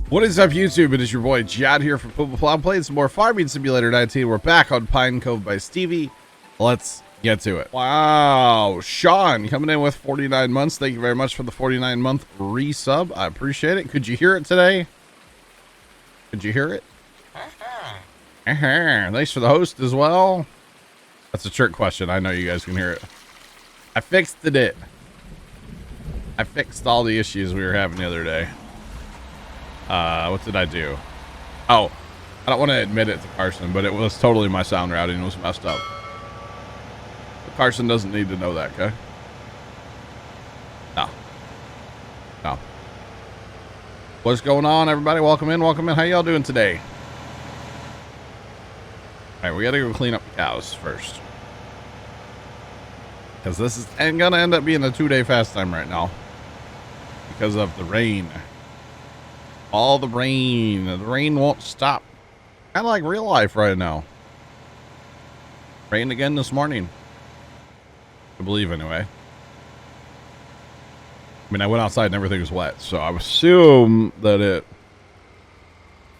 What is up, YouTube? It is your boy Jad here from Puma, Plow, playing some more Farming Simulator 19. We're back on Pine Cove by Stevie. Let's get to it. Wow, Sean coming in with 49 months. Thank you very much for the 49-month resub. I appreciate it. Could you hear it today? Could you hear it? Thanks for the host as well. That's a trick question. I know you guys can hear it. I fixed it. I fixed all the issues we were having the other day. What did I do? Oh, I don't want to admit it to Carson, but it was totally my sound routing was messed up. But Carson doesn't need to know that, okay? No. No. What's going on, everybody? Welcome in, welcome in. How y'all doing today? All right, we got to go clean up the cows first. Because this is gonna end up being a 2-day fast time right now. Because of the rain. All the rain. The rain won't stop. Kind of like real life right now. Rained again this morning. I believe anyway. I mean, I went outside and everything was wet, so I assume that it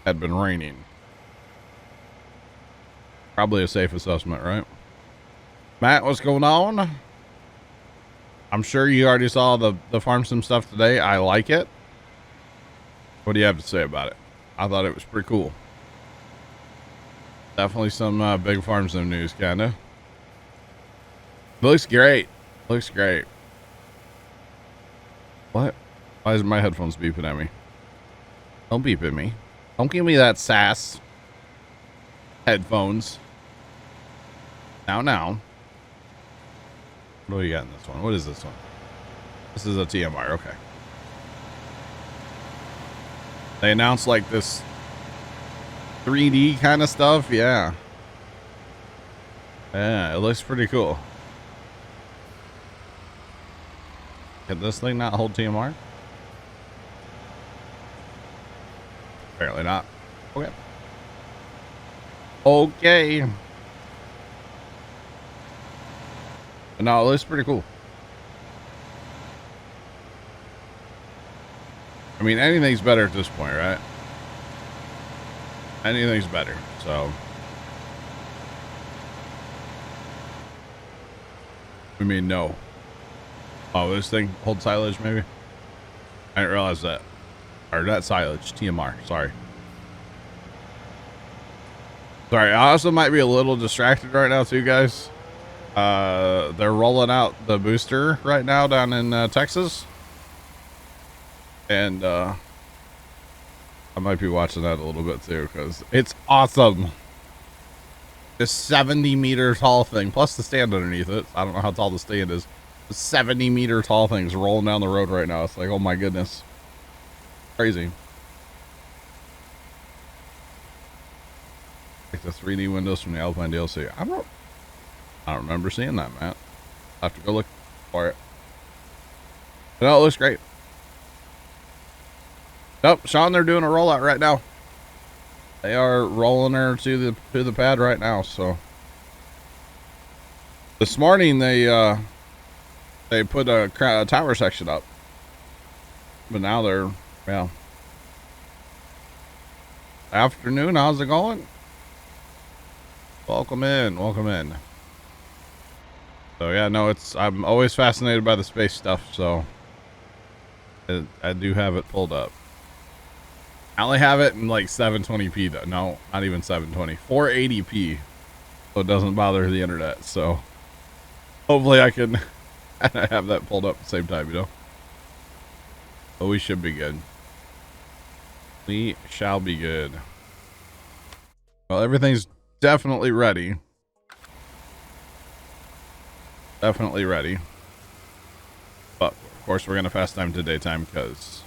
had been raining. Probably a safe assessment, right? Matt, what's going on? I'm sure you already saw the farm sim stuff today. I like it. What do you have to say about it? I thought it was pretty cool. Definitely some big farm sim news, kind of. Looks great. Looks great. What? Why is my headphones beeping at me? Don't beep at me. Don't give me that sass. Headphones. Now. What do you got in this one? What is this one? This is a TMR. Okay. They announced like this 3D kind of stuff. Yeah. Yeah, it looks pretty cool. Can this thing not hold TMR? Apparently not. Okay. Okay. But no, it looks pretty cool. I mean, anything's better at this point, right? Anything's better, so. I mean, no. Oh, this thing holds silage, maybe? I didn't realize that. Or not silage, TMR, sorry. Sorry, I also might be a little distracted right now too, guys. They're rolling out the booster right now down in Texas. And I might be watching that a little bit too because it's awesome. This 70-meter tall thing plus the stand underneath it. I don't know how tall the stand is. The 70-meter tall thing's rolling down the road right now. It's like, oh my goodness, crazy. Like the 3D windows from the Alpine DLC. I don't remember seeing that, Matt. I'll have to go look for it. But no, it looks great. Nope, Sean, they're doing a rollout right now. They are rolling her to the pad right now. So this morning they put a tower section up, but now they're afternoon. How's it going? Welcome in, welcome in. So yeah, no, I'm always fascinated by the space stuff. So I do have it pulled up. I only have it in like 720p though. No, not even 720. 480p. So it doesn't bother the internet. So hopefully I can have that pulled up at the same time, you know. But we should be good. We shall be good. Well, everything's definitely ready. Definitely ready. But of course we're gonna fast time to daytime because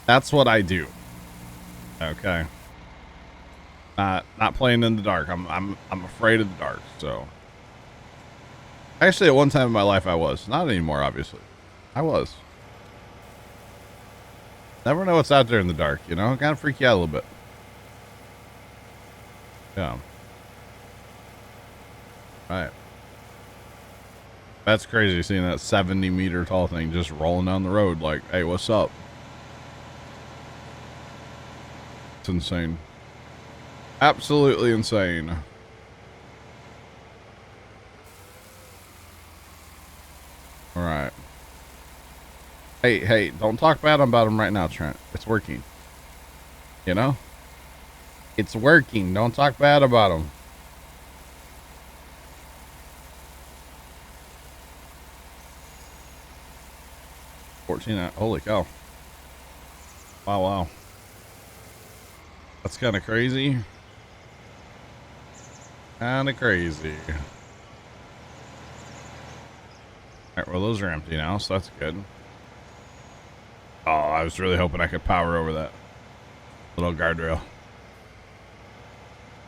that's what I do. Okay. Not playing in the dark. I'm afraid of the dark. So actually, at one time in my life, I was. Not anymore, obviously. I was. Never know what's out there in the dark. You know, kind of freak you out a little bit. Yeah. Right. That's crazy seeing that 70-meter tall thing just rolling down the road. Like, hey, what's up? It's insane. Absolutely insane. All right. Hey, don't talk bad about him right now, Trent. It's working. You know? It's working. Don't talk bad about him. Holy cow. Wow. That's kind of crazy. All right, well, those are empty now, so that's good. Oh, I was really hoping I could power over that little guardrail.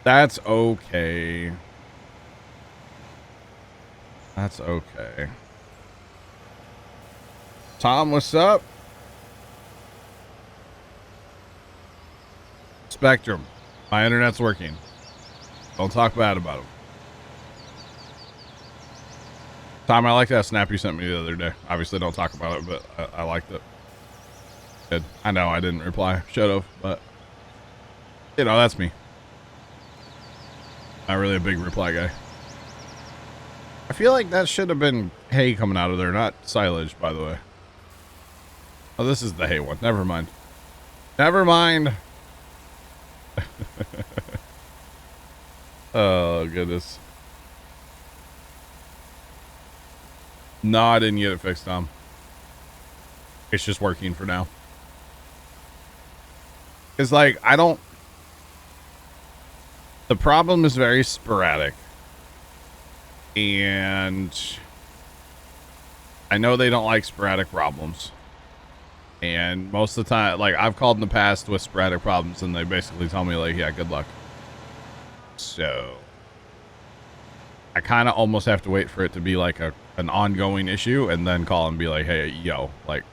That's okay. That's okay. Tom, what's up? Spectrum. My internet's working. Don't talk bad about him. Tom, I like that snap you sent me the other day. Obviously, don't talk about it, but I liked it. Good. I know I didn't reply. Should have, but you know, that's me. Not really a big reply guy. I feel like that should have been hay coming out of there, not silage, by the way. Oh, this is the hay one. Never mind. Never mind. Oh, goodness. No, I didn't get it fixed, Tom. It's just working for now. It's like, the problem is very sporadic. And I know they don't like sporadic problems. And most of the time, like, I've called in the past with sporadic problems, and they basically tell me, like, yeah, good luck. So I kind of almost have to wait for it to be like an ongoing issue and then call and be like, hey, yo, like,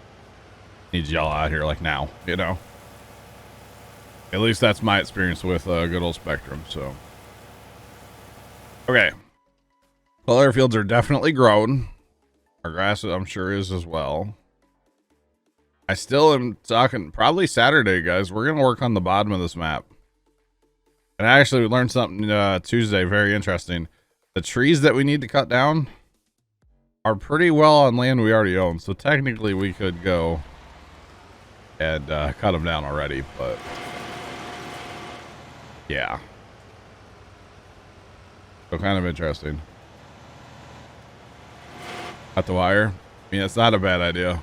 need y'all out here, like, now, you know? At least that's my experience with good old Spectrum, so. Okay. Color fields are definitely grown. Our grass, I'm sure, is as well. I still am talking, probably Saturday, guys. We're going to work on the bottom of this map. And I actually learned something Tuesday, very interesting. The trees that we need to cut down are pretty well on land we already own. So technically we could go and cut them down already, but yeah. So kind of interesting. Cut the wire. I mean, it's not a bad idea.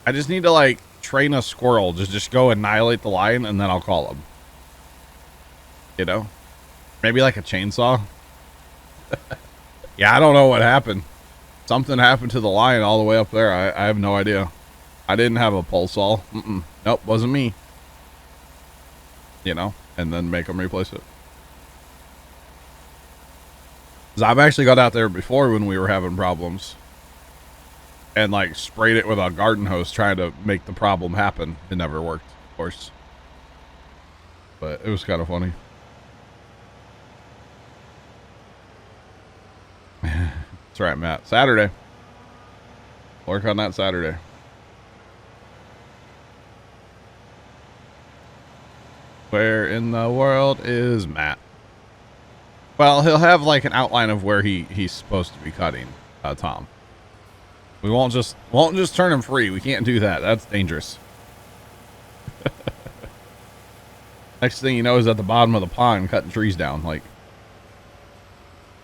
I just need to, like, train a squirrel to just go annihilate the lion, and then I'll call him. You know? Maybe like a chainsaw. Yeah, I don't know what happened. Something happened to the lion all the way up there. I have no idea. I didn't have a pole saw. Nope, wasn't me. You know? And then make them replace it. 'Cause I've actually got out there before when we were having problems. And, like, sprayed it with a garden hose trying to make the problem happen. It never worked, of course. But it was kind of funny. That's right, Matt. Saturday. Work on that Saturday. Where in the world is Matt? Well, he'll have, like, an outline of where he's supposed to be cutting, Tom. We won't just turn him free. We can't do that. That's dangerous. Next thing you know is at the bottom of the pond cutting trees down. Like,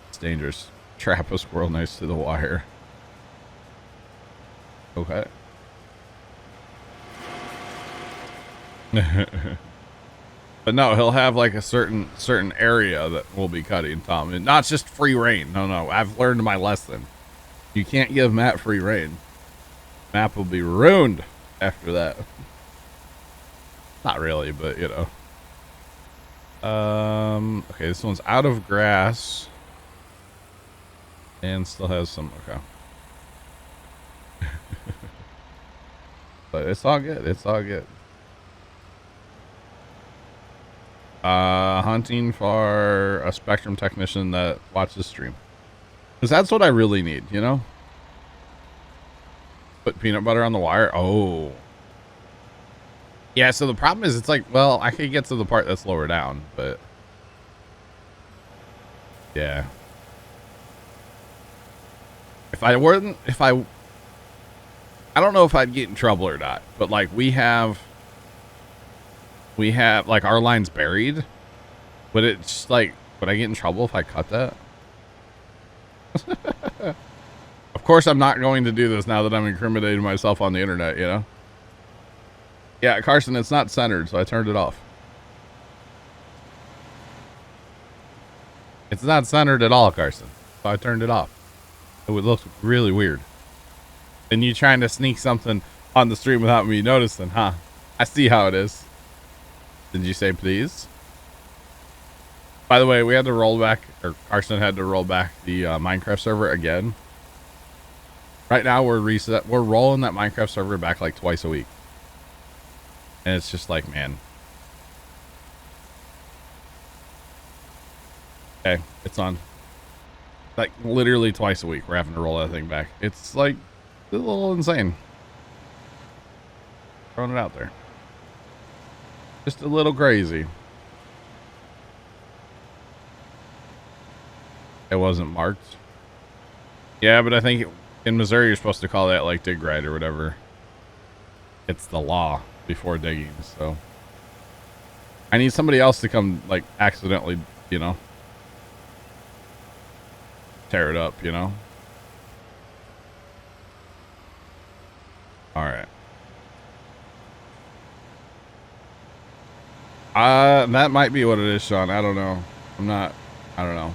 it's dangerous. Trap a squirrel next to the wire. Okay. But no, he'll have like a certain area that we'll be cutting, Tom. And not just free reign. No. I've learned my lesson. You can't give Matt free reign. Map will be ruined after that. Not really, but you know. Okay, this one's out of grass. And still has some, okay. But it's all good. It's all good. Hunting for a Spectrum technician that watches stream. Because that's what I really need, you know? Put peanut butter on the wire. Oh. Yeah, so the problem is it's like, well, I could get to the part that's lower down, but yeah. I don't know if I'd get in trouble or not, but like we have like our line's buried, but it's like, would I get in trouble if I cut that? Of course, I'm not going to do this now that I'm incriminating myself on the internet, you know? Yeah, Carson, it's not centered, so I turned it off. It's not centered at all, Carson, so I turned it off. It would look really weird. And you trying to sneak something on the stream without me noticing, huh? I see how it is. Did you say please? By the way, we had to roll back, or Carson had to roll back the Minecraft server again. Right now we're rolling that Minecraft server back like twice a week. And it's just like, man. Okay, it's on. Like literally twice a week we're having to roll that thing back. It's like a little insane. Throwing it out there. Just a little crazy. It wasn't marked. Yeah, but I think in Missouri you're supposed to call that like dig right or whatever. It's the law before digging, so I need somebody else to come like accidentally, you know, tear it up, you know. All right. That might be what it is, Sean. I don't know. I don't know.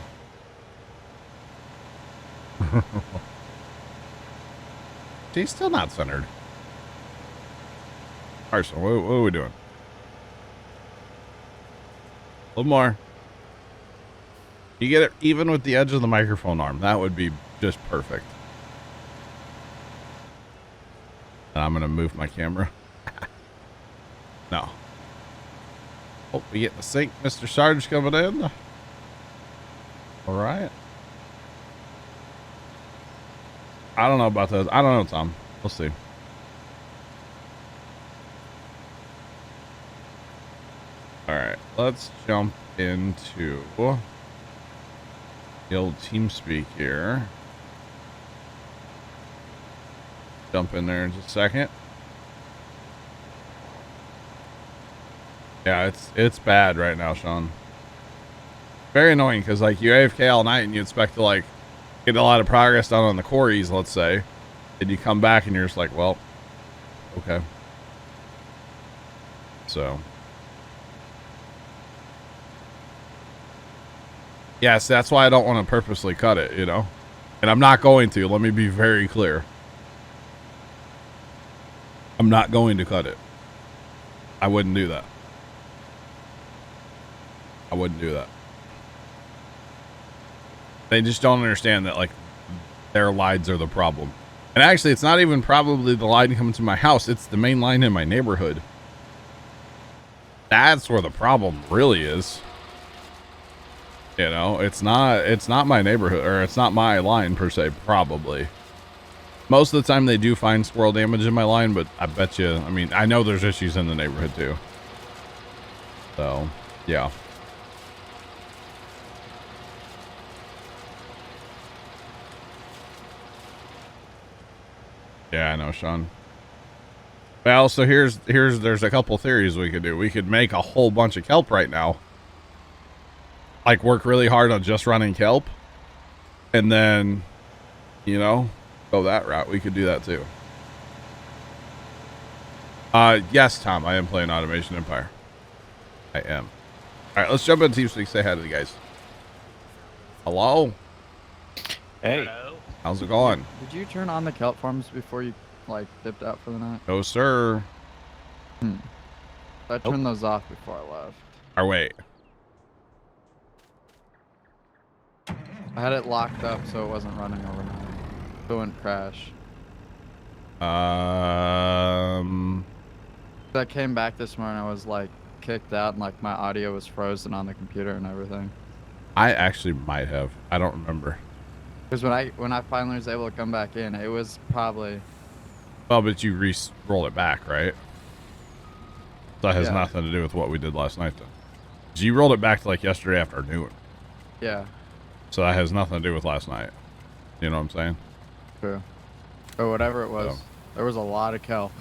She's still not centered. Carson, what are we doing? A little more. You get it even with the edge of the microphone arm. That would be just perfect. And I'm going to move my camera. No. Oh, we get the sink. Mr. Sarge coming in. All right. I don't know about those. I don't know, Tom. We'll see. All right. Let's jump into the old TeamSpeak here. Jump in there in just a second. Yeah, it's bad right now, Sean. Very annoying because like you AFK all night and you expect to like get a lot of progress done on the quarries, let's say, and you come back and you're just like, well, okay. So yes, that's why I don't want to purposely cut it, you know, and I'm not going to. Let me be very clear. I'm not going to cut it. I wouldn't do that. I wouldn't do that. They just don't understand that, like, their lines are the problem. And actually, it's not even probably the line coming to my house. It's the main line in my neighborhood. That's where the problem really is. You know, it's not my neighborhood, or it's not my line per se, probably. Most of the time they do find squirrel damage in my line, but I bet you, I mean, I know there's issues in the neighborhood too. So, yeah. Yeah, I know, Sean. Well, so there's a couple theories we could do. We could make a whole bunch of kelp right now. Like work really hard on just running kelp. And then, you know, go that route. We could do that too. Yes, Tom, I am playing Automation Empire. I am. All right, let's jump into TeamSpeak. Say hi to the guys. Hello. Hey. Hello. How's it going? Did you turn on the kelp farms before you like dipped out for the night? No, sir. I turned those off before I left. Or wait. I had it locked up so it wasn't running overnight. So it wouldn't crash. I came back this morning, I was like kicked out and like my audio was frozen on the computer and everything. I actually might have. I don't remember. Because when I finally was able to come back in, it was probably... Well, but you roll it back, right? That has nothing to do with what we did last night, though. 'Cause you rolled it back to like yesterday afternoon. Yeah. So that has nothing to do with last night. You know what I'm saying? True. Or whatever it was. So. There was a lot of kelp.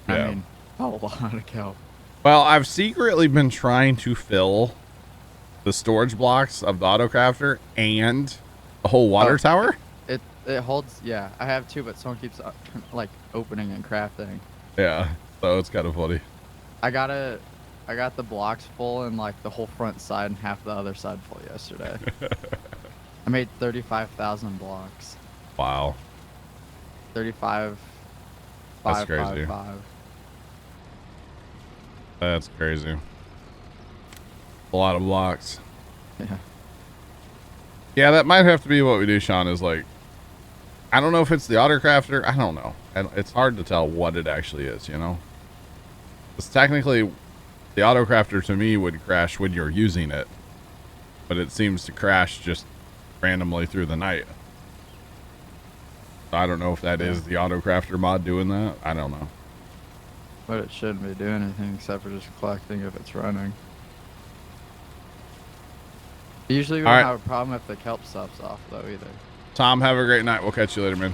Yeah. I mean, a lot of kelp. Well, I've secretly been trying to fill the storage blocks of the autocrafter and the whole water tower. It holds, yeah. I have two, but someone keeps like opening and crafting. Yeah, so it's kind of funny. I got the blocks full and like the whole front side and half the other side full yesterday. I made 35,000 blocks. Wow. 35. That's crazy. 5. That's crazy. A lot of blocks. Yeah. Yeah, that might have to be what we do, Sean, is like, I don't know if it's the autocrafter. I don't know. And it's hard to tell what it actually is, you know? Because technically, the autocrafter to me would crash when you're using it. But it seems to crash just randomly through the night. So I don't know if that is the autocrafter mod doing that. I don't know. But it shouldn't be doing anything except for just collecting if it's running. Usually we don't have a problem if the kelp stops off though either. Tom, have a great night. We'll catch you later, man.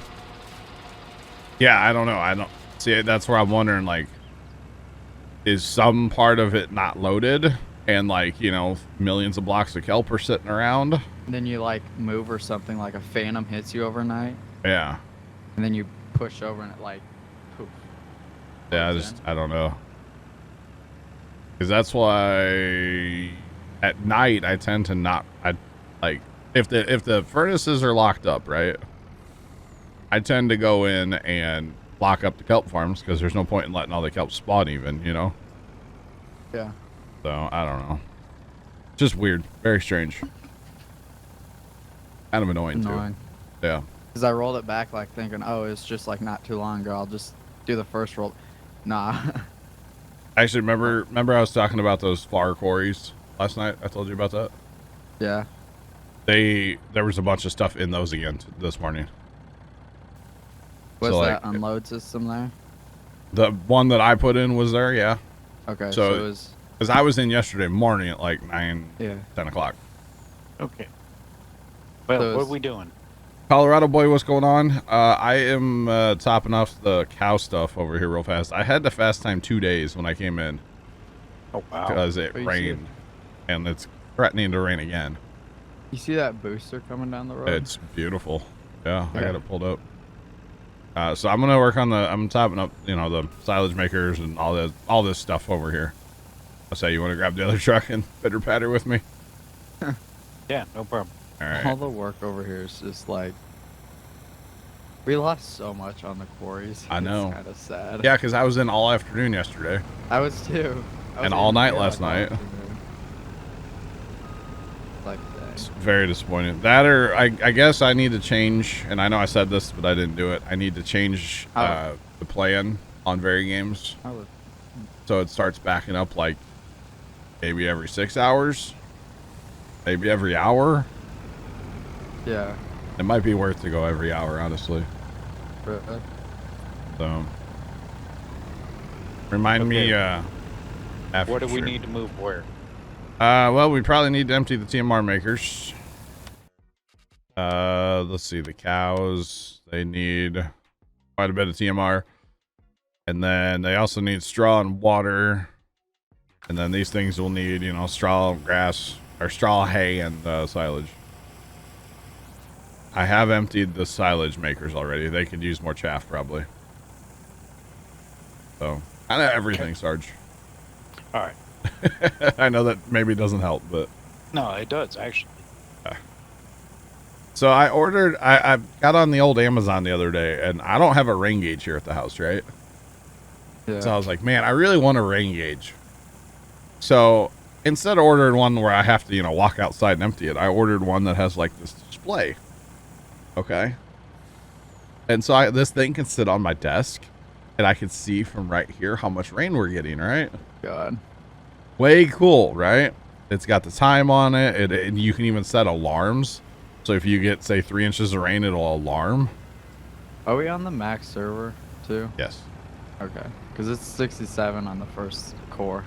Yeah, I don't know. I don't see. That's where I'm wondering, like, is some part of it not loaded and like, you know, millions of blocks of kelp are sitting around? And then you like move or something, like a phantom hits you overnight. Yeah. And then you push over and it like poof. Yeah, I don't know. Because that's why at night I tend to not, like, if the furnaces are locked up, right, I tend to go in and lock up the kelp farms because there's no point in letting all the kelp spawn even, you know? Yeah. So, I don't know. Just weird. Very strange. Kind of annoying, too. Yeah. Because I rolled it back like thinking, oh, it's just like not too long ago. I'll just do the first roll. Nah. Actually, remember I was talking about those far quarries last night? I told you about that? Yeah. There was a bunch of stuff in those again this morning. Was so, that like, unload system there? The one that I put in was there, yeah. Okay, so it was... Because I was in yesterday morning at like 10 o'clock. Okay. Well, So what are we doing? Colorado boy, what's going on? I am topping off the cow stuff over here real fast. I had to fast time 2 days when I came in. Oh, wow. Because it rained. And it's threatening to rain again. You see that booster coming down the road? It's beautiful. Yeah, I got it pulled up. So I'm gonna work on I'm topping up, you know, the silage makers and all this stuff over here. I'll say, you want to grab the other truck and pitter patter with me? Yeah, no problem. All right. All the work over here is just like, we lost so much on the quarries. I know. It's kind of sad. Yeah, because I was in all afternoon yesterday. I was too. And all night last night. Like, It's very disappointing. That, or I guess I need to change, and I know I said this, but I didn't do it. I need to change the plan on Very Games. So it starts backing up like maybe every 6 hours, maybe every hour. Yeah. It might be worth to go every hour, honestly. Really? So remind me after. What do we need to move where? Well, we probably need to empty the TMR makers. Let's see, the cows, they need quite a bit of TMR. And then they also need straw and water. And then these things will need, you know, straw, grass, or straw, hay, and silage. I have emptied the silage makers already. They could use more chaff, probably. So, kind of everything, Sarge. All right. I know that maybe doesn't help, but... No, it does, actually. So I ordered... I got on the old Amazon the other day, and I don't have a rain gauge here at the house, right? Yeah. So I was like, man, I really want a rain gauge. So instead of ordering one where I have to, you know, walk outside and empty it, I ordered one that has like this display. Okay. And so this thing can sit on my desk, and I can see from right here how much rain we're getting, right? God. Way cool, right? It's got the time on it, and you can even set alarms. So if you get, say, 3 inches of rain, it'll alarm. Are we on the max server too? Yes. Okay. Because it's 67 on the first core.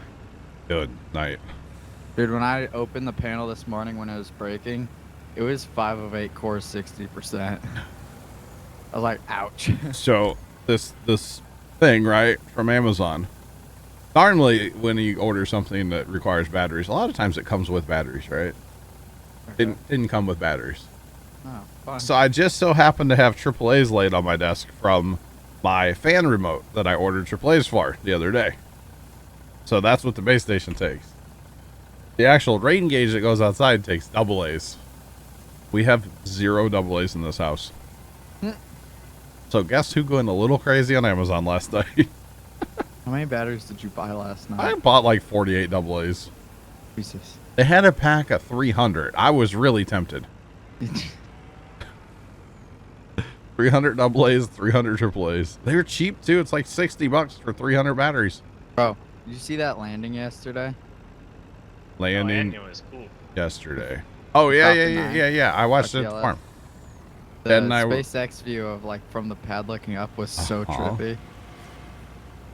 Good night. Dude, when I opened the panel this morning when it was breaking, it was 5 of 8 cores, 60%. I was like, ouch. So this thing, right, from Amazon. Normally, when you order something that requires batteries, a lot of times it comes with batteries, right? Okay. Didn't come with batteries. Oh, fun. So I just so happened to have AAA's laid on my desk from my fan remote that I ordered AAA's for the other day. So that's what the base station takes. The actual rain gauge that goes outside takes AA's. We have 0 AA's in this house. So guess who going a little crazy on Amazon last night? How many batteries did you buy last night? I bought like 48 AA's. Jesus. They had a pack of 300. I was really tempted. 300 AA's, 300 AA's. They're cheap too. It's like $60 for 300 batteries. Bro, did you see that landing yesterday? Landing It was cool. yesterday. Oh yeah, Falcon 9. yeah. I watched it at the RTLS. farm. The Dad and I- SpaceX view of like from the pad looking up was so Uh-huh. trippy.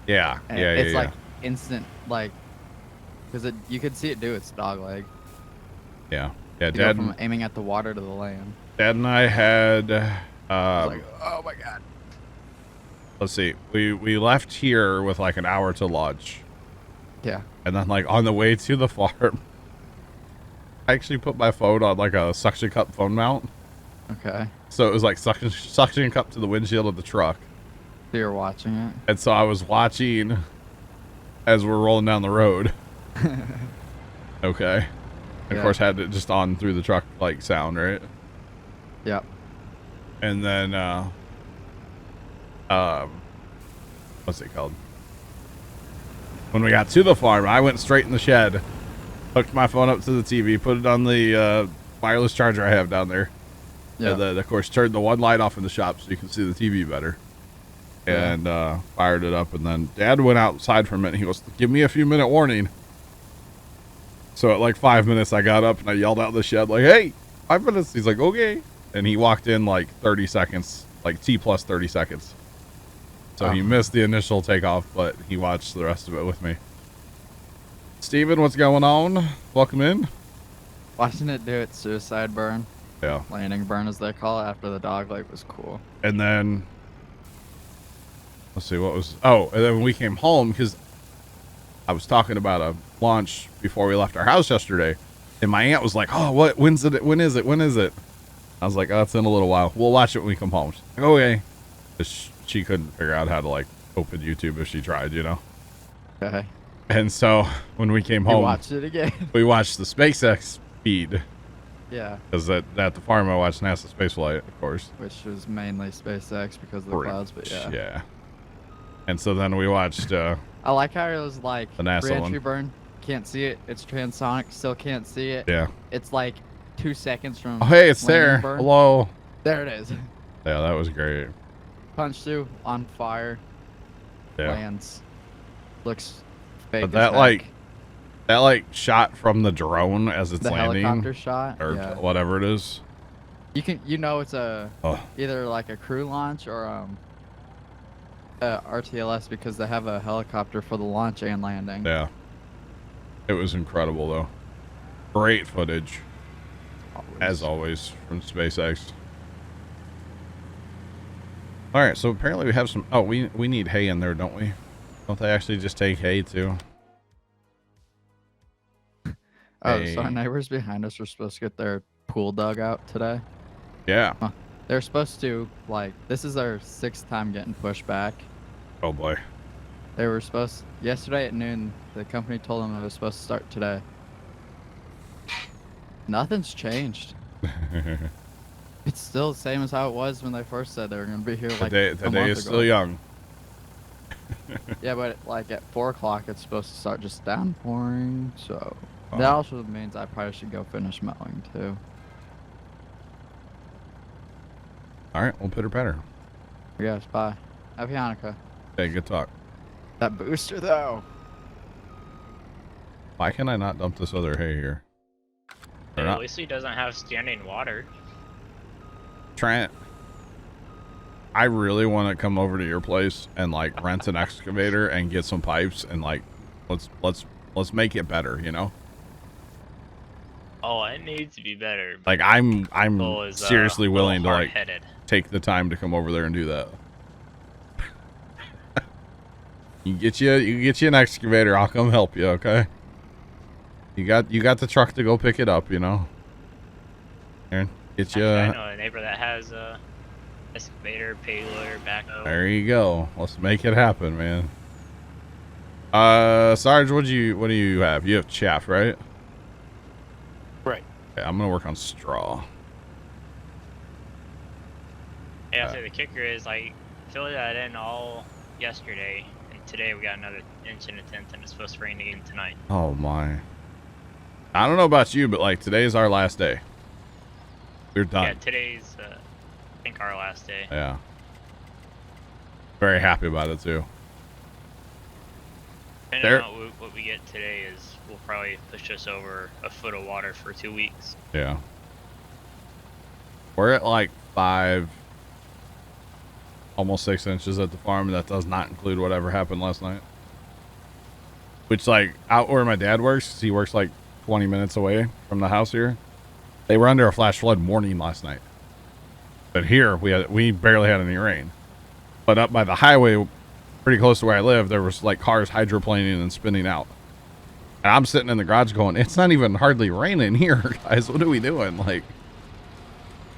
Yeah, And yeah, it's yeah. like instant, like, because you could see it do its dog leg. Yeah. Yeah, You go Dad, from aiming at the water to the land. Dad and I had, I was like, oh my god. let's see, we left here with like an hour to lodge. Yeah. And then like on the way to the farm, I actually put my phone on like a suction cup phone mount. Okay. So it was like suction cup to the windshield of the truck. So you're watching it. And so I was watching as we're rolling down the road. Okay. And Yeah. of course had it just on through the truck like sound, right? Yep. And then what's it called? When we got to the farm, I went straight in the shed, hooked my phone up to the TV, put it on the wireless charger I have down there. Yeah. And then of course turned the one light off in the shop so you can see the TV better. Yeah. And fired it up, and then Dad went outside for a minute. He goes, "Give me a few minute warning." So at like 5 minutes, I got up and I yelled out in the shed like, "Hey, 5 minutes!" He's like, "Okay," and he walked in like 30 seconds, like T plus 30 seconds. So he missed the initial takeoff, but he watched the rest of it with me. Steven, what's going on? Welcome in. Watching it do its suicide burn, Yeah, landing burn as they call it, after the dog leg was cool. and then let's see what was. Oh, and then when we came home, because I was talking about a launch before we left our house yesterday, and my aunt was like, "Oh, what? When's it? When is it? When is it?" I was like, "Oh, it's in a little while. We'll watch it when we come home." She's like, "Okay." 'Cause she couldn't figure out how to like open YouTube if she tried, you know. Okay. And so when we came You home, watched it again. we watched the SpaceX feed Yeah. because at the farm I watched NASA spaceflight, of course. Which was mainly SpaceX because of the clouds, but yeah. Yeah. And so then we watched. I like how it was like The NASA re-entry one. burn. Can't see it. It's transonic. Still can't see it. Yeah. It's like 2 seconds from. Oh, hey, it's landing there. burn. Hello. There it is. Yeah, that was great. Punch through on fire. Yeah. Lands. Looks fake. But as that heck. like shot from the drone as it's the landing, helicopter shot. or Yeah. whatever it is. You know it's a Oh, either like a crew launch or RTLS because they have a helicopter for the launch and landing. yeah. It was incredible though. Great footage, as always, from SpaceX. All right, so apparently we have some. Oh, we need hay in there, don't we? Don't they actually just take hay too? Oh, so our Hey. neighbors behind us were supposed to get their pool dug out today. Yeah. They're supposed to, like, this is our 6th time getting pushed back. Oh boy. They were supposed, yesterday at noon, the company told them it was supposed to start today. Nothing's changed. It's still the same as how it was when they first said they were going to be here like the a day month is ago. still young. Yeah, but like at 4 o'clock, it's supposed to start just downpouring. So that Wow. also means I probably should go finish mowing too. All right, we'll pitter patter. Yes, bye. Happy Hanukkah. Hey, good talk. That booster though. Why can I not dump this other hay here? Or At not? least he doesn't have standing water. Trent. I really want to come over to your place and like rent an excavator and get some pipes and like let's make it better, you know? Oh, it needs to be better. Like I'm People is, seriously a little willing to like hard-headed. take the time to come over there and do that. You get you an excavator, I'll come help you, okay? You got the truck to go pick it up, you know? Aaron, get you Actually, I know a neighbor that has a excavator, payloader, backhoe. there you go. Let's make it happen, man. Sarge, what do you have? You have chaff, right? Right. Okay, I'm gonna work on straw. Yeah, I'll say the kicker is like fill that in all yesterday, and today we got another inch and a tenth, and it's supposed to rain again tonight. Oh my. I don't know about you, but like today's our last day. We're done. Yeah, today's I think our last day. Yeah. Very happy about it too. Depending There- on what we get today is will probably push us over a foot of water for 2 weeks. Yeah. We're at like 5, almost 6 inches at the farm, and that does not include whatever happened last night. Which, like, out where my dad works, 'cause he works like 20 minutes away from the house here. They were under a flash flood warning last night. But here, we barely had any rain. But up by the highway, pretty close to where I live, there was like cars hydroplaning and spinning out. And I'm sitting in the garage going, it's not even hardly raining here, guys. What are we doing? Like,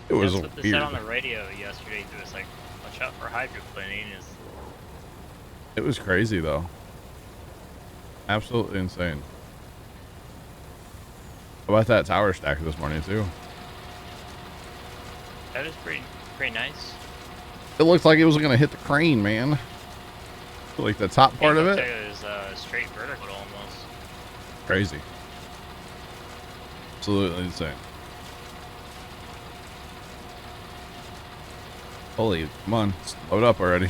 it was That's what they weird. said on the radio yesterday. It was like, watch out for hydroplaning. It was crazy though. Absolutely insane. How about that tower stack this morning too? That is pretty nice. It looked like it was gonna hit the crane, man. Like the top part of it. It was straight vertical almost. Crazy. Absolutely insane. Holy, come on, let's load up already.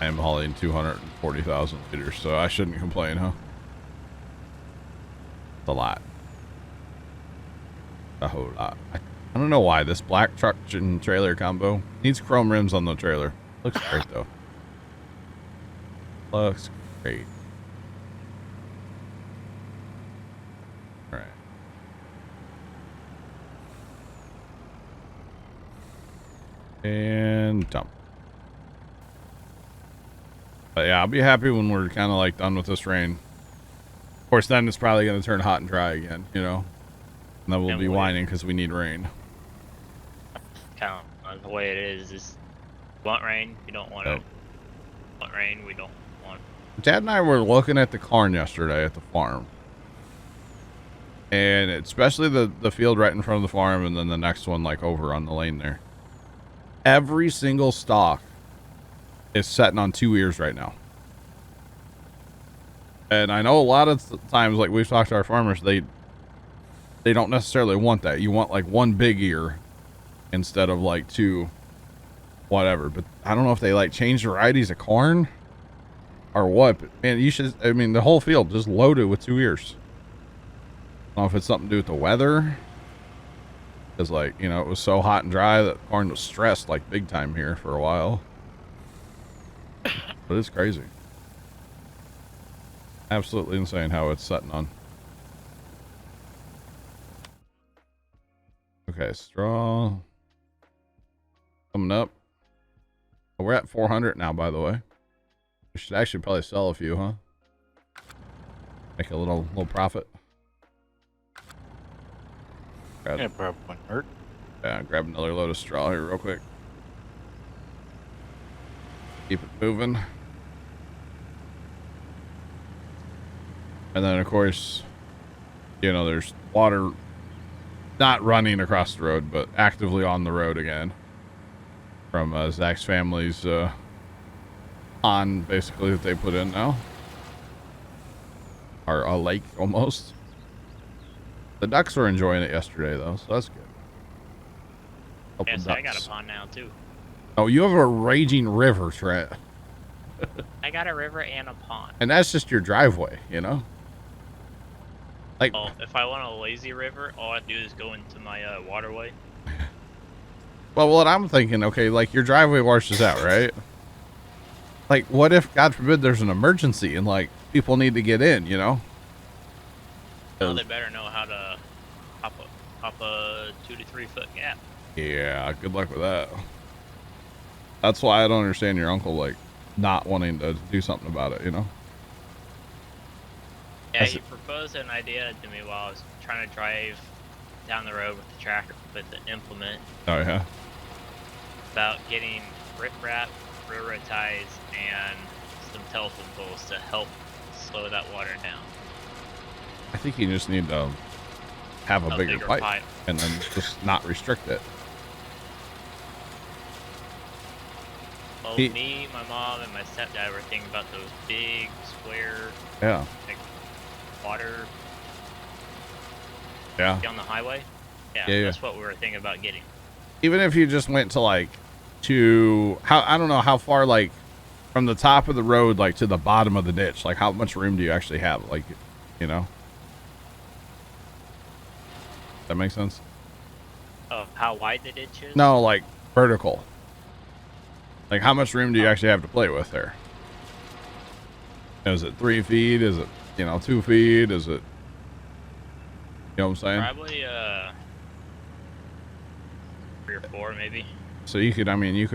I am hauling 240,000 liters, so I shouldn't complain, huh? It's a lot. A whole lot. I don't know why this black truck and trailer combo needs chrome rims on the trailer. Looks great though. Looks great. All right. And dump. But yeah, I'll be happy when we're kind of like done with this rain. Of course, then it's probably going to turn hot and dry again, you know? And then we'll And be we'll- whining because we need rain. Kind of the way it is. Want rain? You don't want Yep. it. Want rain? We don't want. Dad and I were looking at the corn yesterday at the farm. And especially the field right in front of the farm and then the next one like over on the lane there. Every single stalk is setting on 2 ears right now. And I know a lot of times, like we've talked to our farmers, they don't necessarily want that. You want like one big ear instead of like two, whatever. But I don't know if they like change varieties of corn or what. But man, you should. I mean, the whole field just loaded with 2 ears. I don't know if it's something to do with the weather, because like you know it was so hot and dry that corn was stressed like big time here for a while. But it's crazy. Absolutely insane how it's setting on. Okay, straw. Coming up. Oh, we're at 400 now, by the way. We should actually probably sell a few, huh? Make a little profit. Grab, Yeah, probably wouldn't hurt. yeah, grab another load of straw here real quick. Keep it moving. And then, of course, you know, there's water not running across the road, but actively on the road again from Zach's family's pond, basically, that they put in now. Or a lake, almost. The ducks were enjoying it yesterday, though, so that's good. Couple Yeah, so I got ducks. a pond now too. Oh, you have a raging river, Trent. I got a river and a pond. And that's just your driveway, you know? Like, Oh, if I want a lazy river, all I do is go into my waterway. Well, what I'm thinking, okay, like your driveway washes out, right? Like, what if, God forbid, there's an emergency and like people need to get in, you know? Well, they better know how to hop a 2 to 3 foot gap. Yeah, good luck with that. That's why I don't understand your uncle, like, not wanting to do something about it, you know? Yeah, he proposed an idea to me while I was trying to drive down the road with the tractor, with the implement, Oh, yeah? about getting riprap, railroad ties, and some telephone poles to help slow that water down. I think you just need to have a bigger pipe and then just not restrict it. Well, me, my mom, and my stepdad were thinking about those big square, Yeah. like, water Yeah. on the highway. Yeah, Yeah, that's what we were thinking about getting. Even if you just went to like I don't know how far, like from the top of the road like to the bottom of the ditch, like how much room do you actually have, like, you know? That makes sense? Oh, how wide the ditch is? No, like vertical. Like how much room do you actually have to play with there? Is it 3 feet? Is it, 2 feet? Is it, you know what I'm saying? Probably 3 or 4 maybe. So you could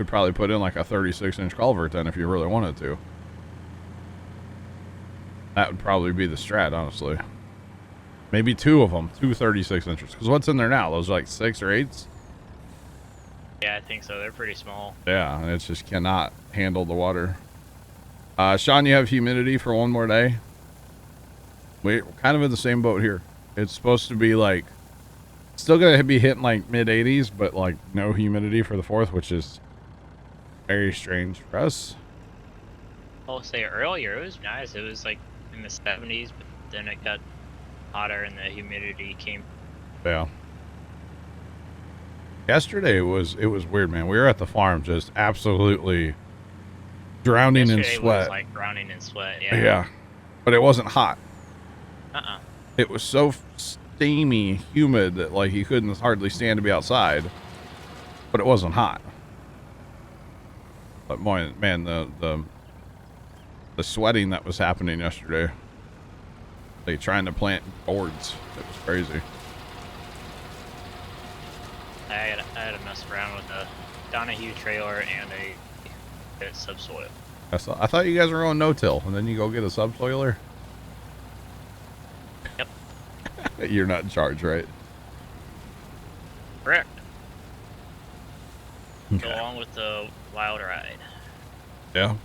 probably put in like a 36-inch culvert then if you really wanted to. That would probably be the strat, honestly. Maybe 2 of them, 2 36 inches. Because what's in there now? Those like 6 or 8s? Yeah, I think so. They're pretty small. Yeah, and it just cannot handle the water. Sean, you have humidity for 1 more day? We're kind of in the same boat here. It's supposed to be like, still going to be hitting like mid 80s, but like no humidity for the 4th, which is very strange for us. I'll say earlier it was nice. It was like in the 70s, but then it got hotter and the humidity came. Yeah. Yesterday it was weird, man. We were at the farm just absolutely drowning in Yesterday sweat. was like drowning in sweat. Yeah. Yeah. But it wasn't hot. Uh-uh. It was so steamy, humid that like you couldn't hardly stand to be outside. But it wasn't hot. But boy, man, the sweating that was happening yesterday. They trying to plant boards. It was crazy. I had to mess around with a Donahue trailer and a subsoil. I thought you guys were going no-till, and then you go get a subsoiler? Yep. You're not in charge, right? Correct. Okay. Go along with the wild ride. Yeah.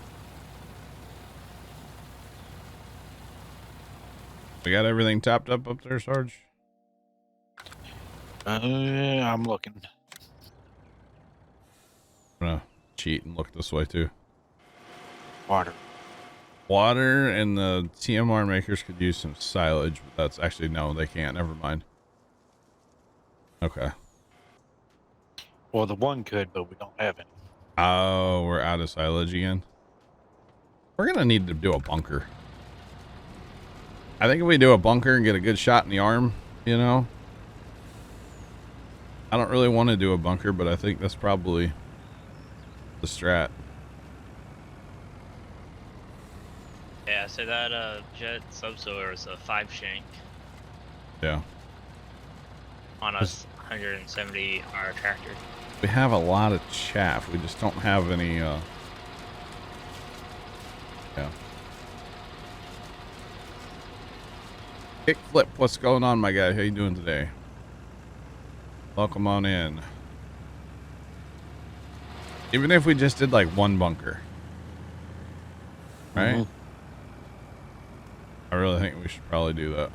We got everything topped up there, Sarge? I'm looking. I'm gonna cheat and look this way too. Water. And the TMR makers could use some silage, but that's actually, no, they can't. Never mind. Okay. Well, the one could, but we don't have any. Oh, we're out of silage again. We're gonna need to do a bunker. I think if we do a bunker and get a good shot in the arm, I don't really want to do a bunker, but I think that's probably the strat. Yeah, so that jet subsoiler is a 5-shank Yeah. on a 170R tractor. We have a lot of chaff. We just don't have any, yeah. Kickflip, what's going on, my guy? How you doing today? Welcome on in. Even if we just did like 1 bunker. Right? Mhm. I really think we should probably do that.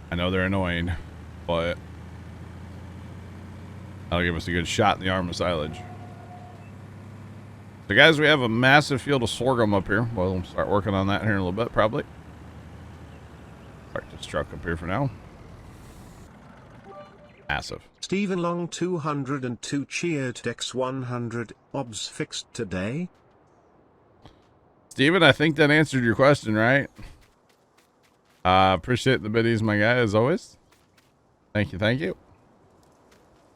I know they're annoying, but that'll give us a good shot in the arm of silage. So guys, we have a massive field of sorghum up here. We'll start working on that here in a little bit, probably. Park this truck up here for now. Massive. Stephen Long 202 cheered Dex 100 obs fixed today. Steven, I think that answered your question, right? Appreciate the biddies, my guy, as always. Thank you, thank you.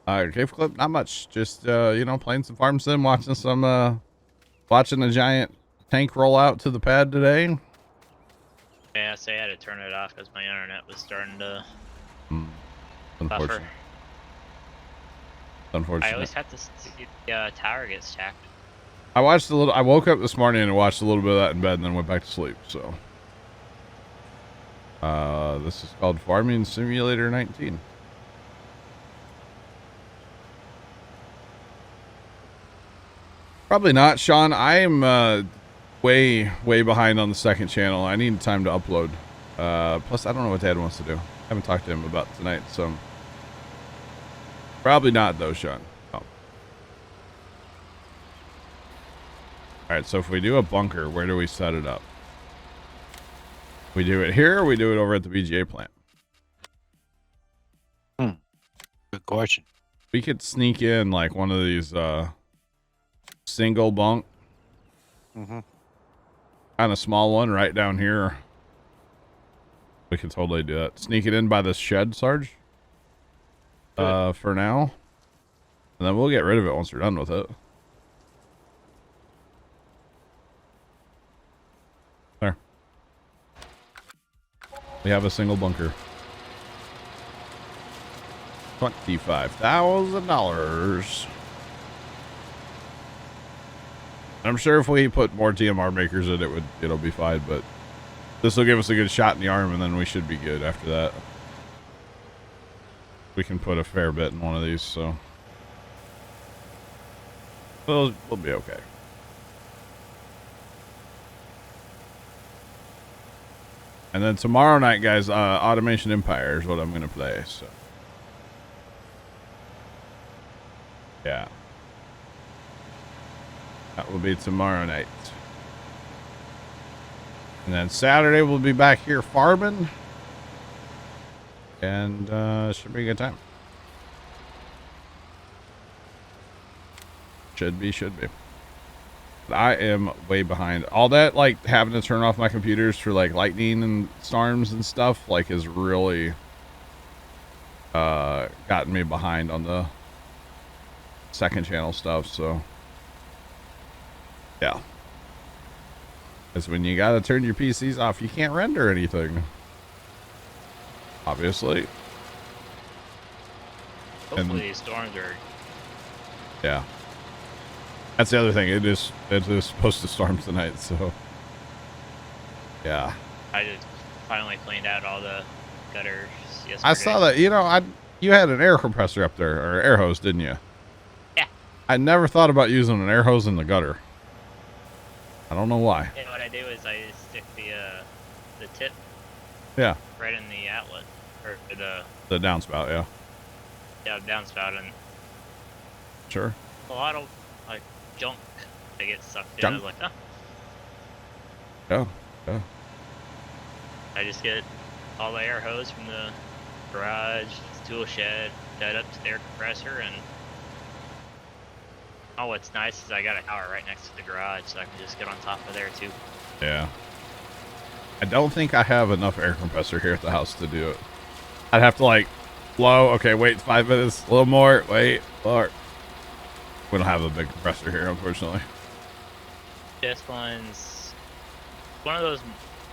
Cave Clip, not much. Just, you know, playing some Farm Sim, watching a giant tank roll out to the pad today. Yeah, so I had to turn it off because my internet was starting to Unfortunate. buffer. Unfortunate. I always have to see the tower gets checked. I watched a little. I woke up this morning and watched a little bit of that in bed, and then went back to sleep. So, this is called Farming Simulator 19. Probably not, Sean. I am way behind on the second channel. I need time to upload. Plus, I don't know what Dad wants to do. I haven't talked to him about tonight, so probably not though, Sean. Oh. All right. So if we do a bunker, where do we set it up? We do it here, or we do it over at the BGA plant? Good question. We could sneak in like one of these single bunk, kind of small one right down here. We could totally do that. Sneak it in by this shed, Sarge. For now, and then we'll get rid of it once we're done with it. There. We have a single bunker. $25,000. I'm sure if we put more TMR makers in, it'll be fine, but this will give us a good shot in the arm, and then we should be good after that. We can put a fair bit in one of these, so we'll be okay. And then tomorrow night, guys, Automation Empire is what I'm gonna play. So yeah. That will be tomorrow night. And then Saturday we'll be back here farming. And should be a good time. Should be. But I am way behind. All that, like, having to turn off my computers for, like, lightning and storms and stuff, like, has really gotten me behind on the second channel stuff, so yeah. Because when you gotta turn your PCs off, you can't render anything. Obviously. Hopefully these storms are... Yeah. That's the other thing. It is supposed to storm tonight, so yeah. I just finally cleaned out all the gutters yesterday. I saw that. You know, you had an air compressor up there, or air hose, didn't you? Yeah. I never thought about using an air hose in the gutter. I don't know why. And what I do is I just stick the tip Yeah. right in the outlet, or The downspout, yeah. Downspout, and Sure. a lot of like junk that gets sucked in. Junk? I was like, oh. Yeah. I just get all the air hose from the garage, tool shed, that up to the air compressor, and oh, what's nice is I got a tower right next to the garage, so I can just get on top of there too. Yeah. I don't think I have enough air compressor here at the house to do it. I'd have to like blow. Okay, wait 5 minutes. A little more. Wait. More. We don't have a big compressor here, unfortunately. This one's one of those,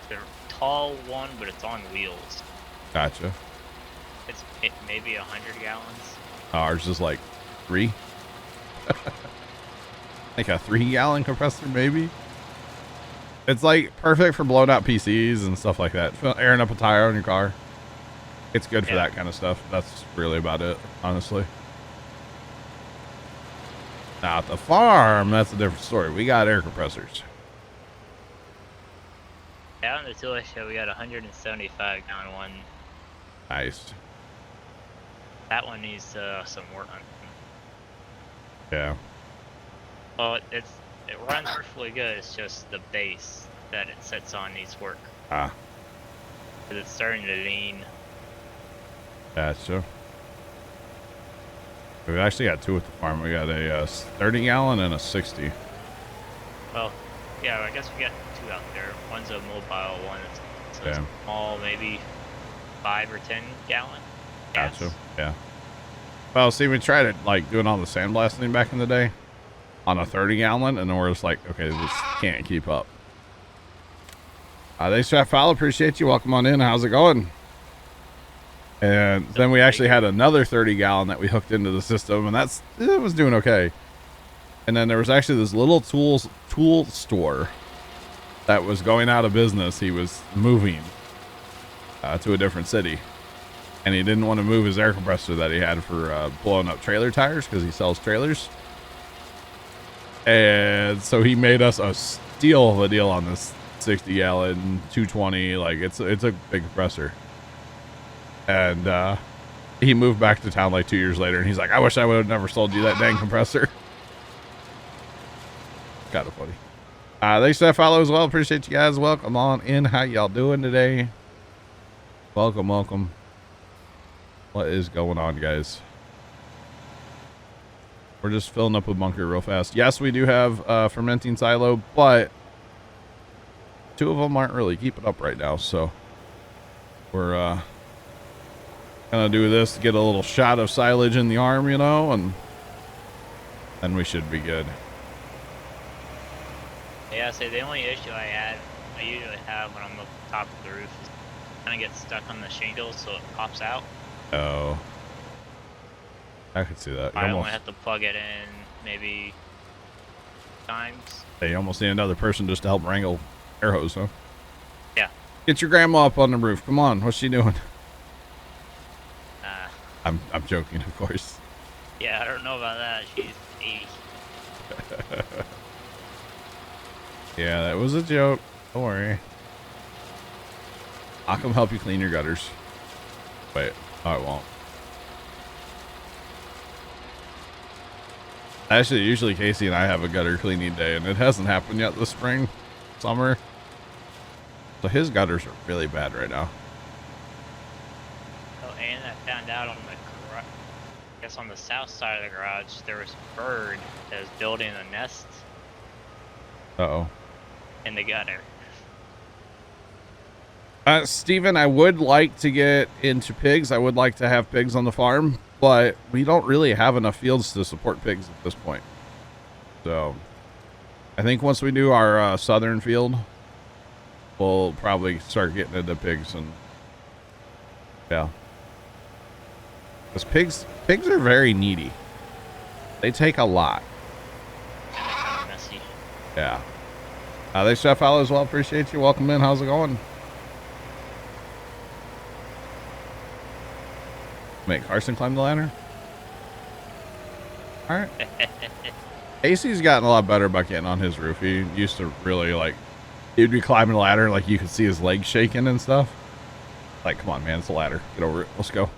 the tall one, but it's on wheels. Gotcha. It's maybe 100 gallons. Ours is like 3. Like a 3-gallon compressor, maybe. It's like perfect for blowing out PCs and stuff like that. Airing up a tire on your car. It's good for that kind of stuff. That's really about it, honestly. Now at the farm, that's a different story. We got air compressors. Out in the tool shed, we got a 175-gallon one. Nice. That one needs some work on. Yeah. Well, it runs perfectly good. It's just the base that it sits on needs work. Ah. 'Cause it's starting to lean. Gotcha. We've actually got 2 at the farm. We got a 30-gallon and a 60. Well, yeah, I guess we got 2 out there. One's a mobile one. So it's small, maybe 5 or 10 gallon. Gotcha. Yeah. Well, see, we tried it like doing all the sandblasting back in the day on a 30-gallon, and then we're just like, okay, this can't keep up. Thanks for that follow. Appreciate you. Welcome on in. How's it going? And then we actually had another 30-gallon that we hooked into the system, and it was doing okay. And then there was actually this little tool store that was going out of business. He was moving to a different city, and he didn't want to move his air compressor that he had for blowing up trailer tires because he sells trailers. And so he made us a steal of a deal on this 60-gallon 220. Like it's a big compressor. And he moved back to town like 2 years later, and he's like, I wish I would have never sold you that dang compressor. Kind of funny. Thanks for that follow as well. Appreciate you guys. Welcome on in. How y'all doing today? Welcome. What is going on, guys? We're just filling up a bunker real fast. Yes, we do have fermenting silo, but 2 of them aren't really keeping up right now, so we're gonna do this to get a little shot of silage in the arm, you know, and then we should be good. Yeah, so the only issue I usually have when I'm up top of the roof is kind of get stuck on the shingles so it pops out. Oh, I could see that. I only have to plug it in maybe times. Hey, you almost need another person just to help wrangle air hose, huh? Yeah. Get your grandma up on the roof. Come on, what's she doing? I'm joking, of course. Yeah, I don't know about that. She's 80. Yeah, that was a joke. Don't worry. I'll come help you clean your gutters. Wait, no, I won't. Actually, usually Casey and I have a gutter cleaning day, and it hasn't happened yet this spring, summer. So his gutters are really bad right now. Oh, and I found out on the garage, I guess on the south side of the garage, there was a bird that was building a nest Uh-oh. in the gutter. Steven, I would like to get into pigs. I would like to have pigs on the farm, but we don't really have enough fields to support pigs at this point. So I think once we do our southern field, we'll probably start getting into pigs. And yeah, because pigs are very needy. They take a lot. Kind of messy. Yeah. Thanks for that follow as well. Appreciate you. Welcome in. How's it going? Make Carson climb the ladder. All right. AC's gotten a lot better about getting on his roof. He used to really he'd be climbing the ladder, like you could see his legs shaking and stuff. Like, come on, man, it's a ladder. Get over it. Let's go.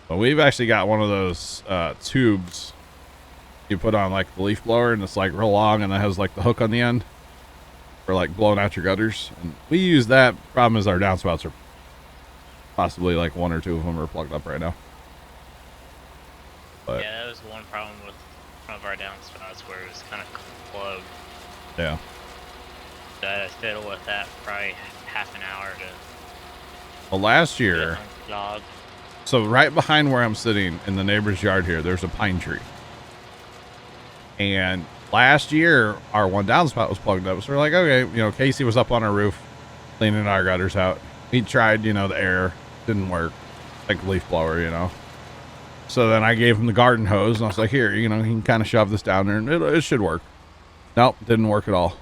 But we've actually got one of those tubes you put on like the leaf blower, and it's like real long, and it has like the hook on the end for like blowing out your gutters. And we use that. Problem is our downspouts are possibly like 1 or 2 of them are plugged up right now. But yeah, that was one problem with one of our downspouts where it was kind of plugged. yeah. So I had to fiddle with that for probably half an hour to Well, last year, log. so right behind where I'm sitting in the neighbor's yard here, there's a pine tree. And last year, our one downspout was plugged up. So we're like, okay, Casey was up on our roof cleaning our gutters out. He tried, the air didn't work, like the leaf blower, So then I gave him the garden hose, and I was like, here, he can kind of shove this down there, and it should work. Nope, didn't work at all.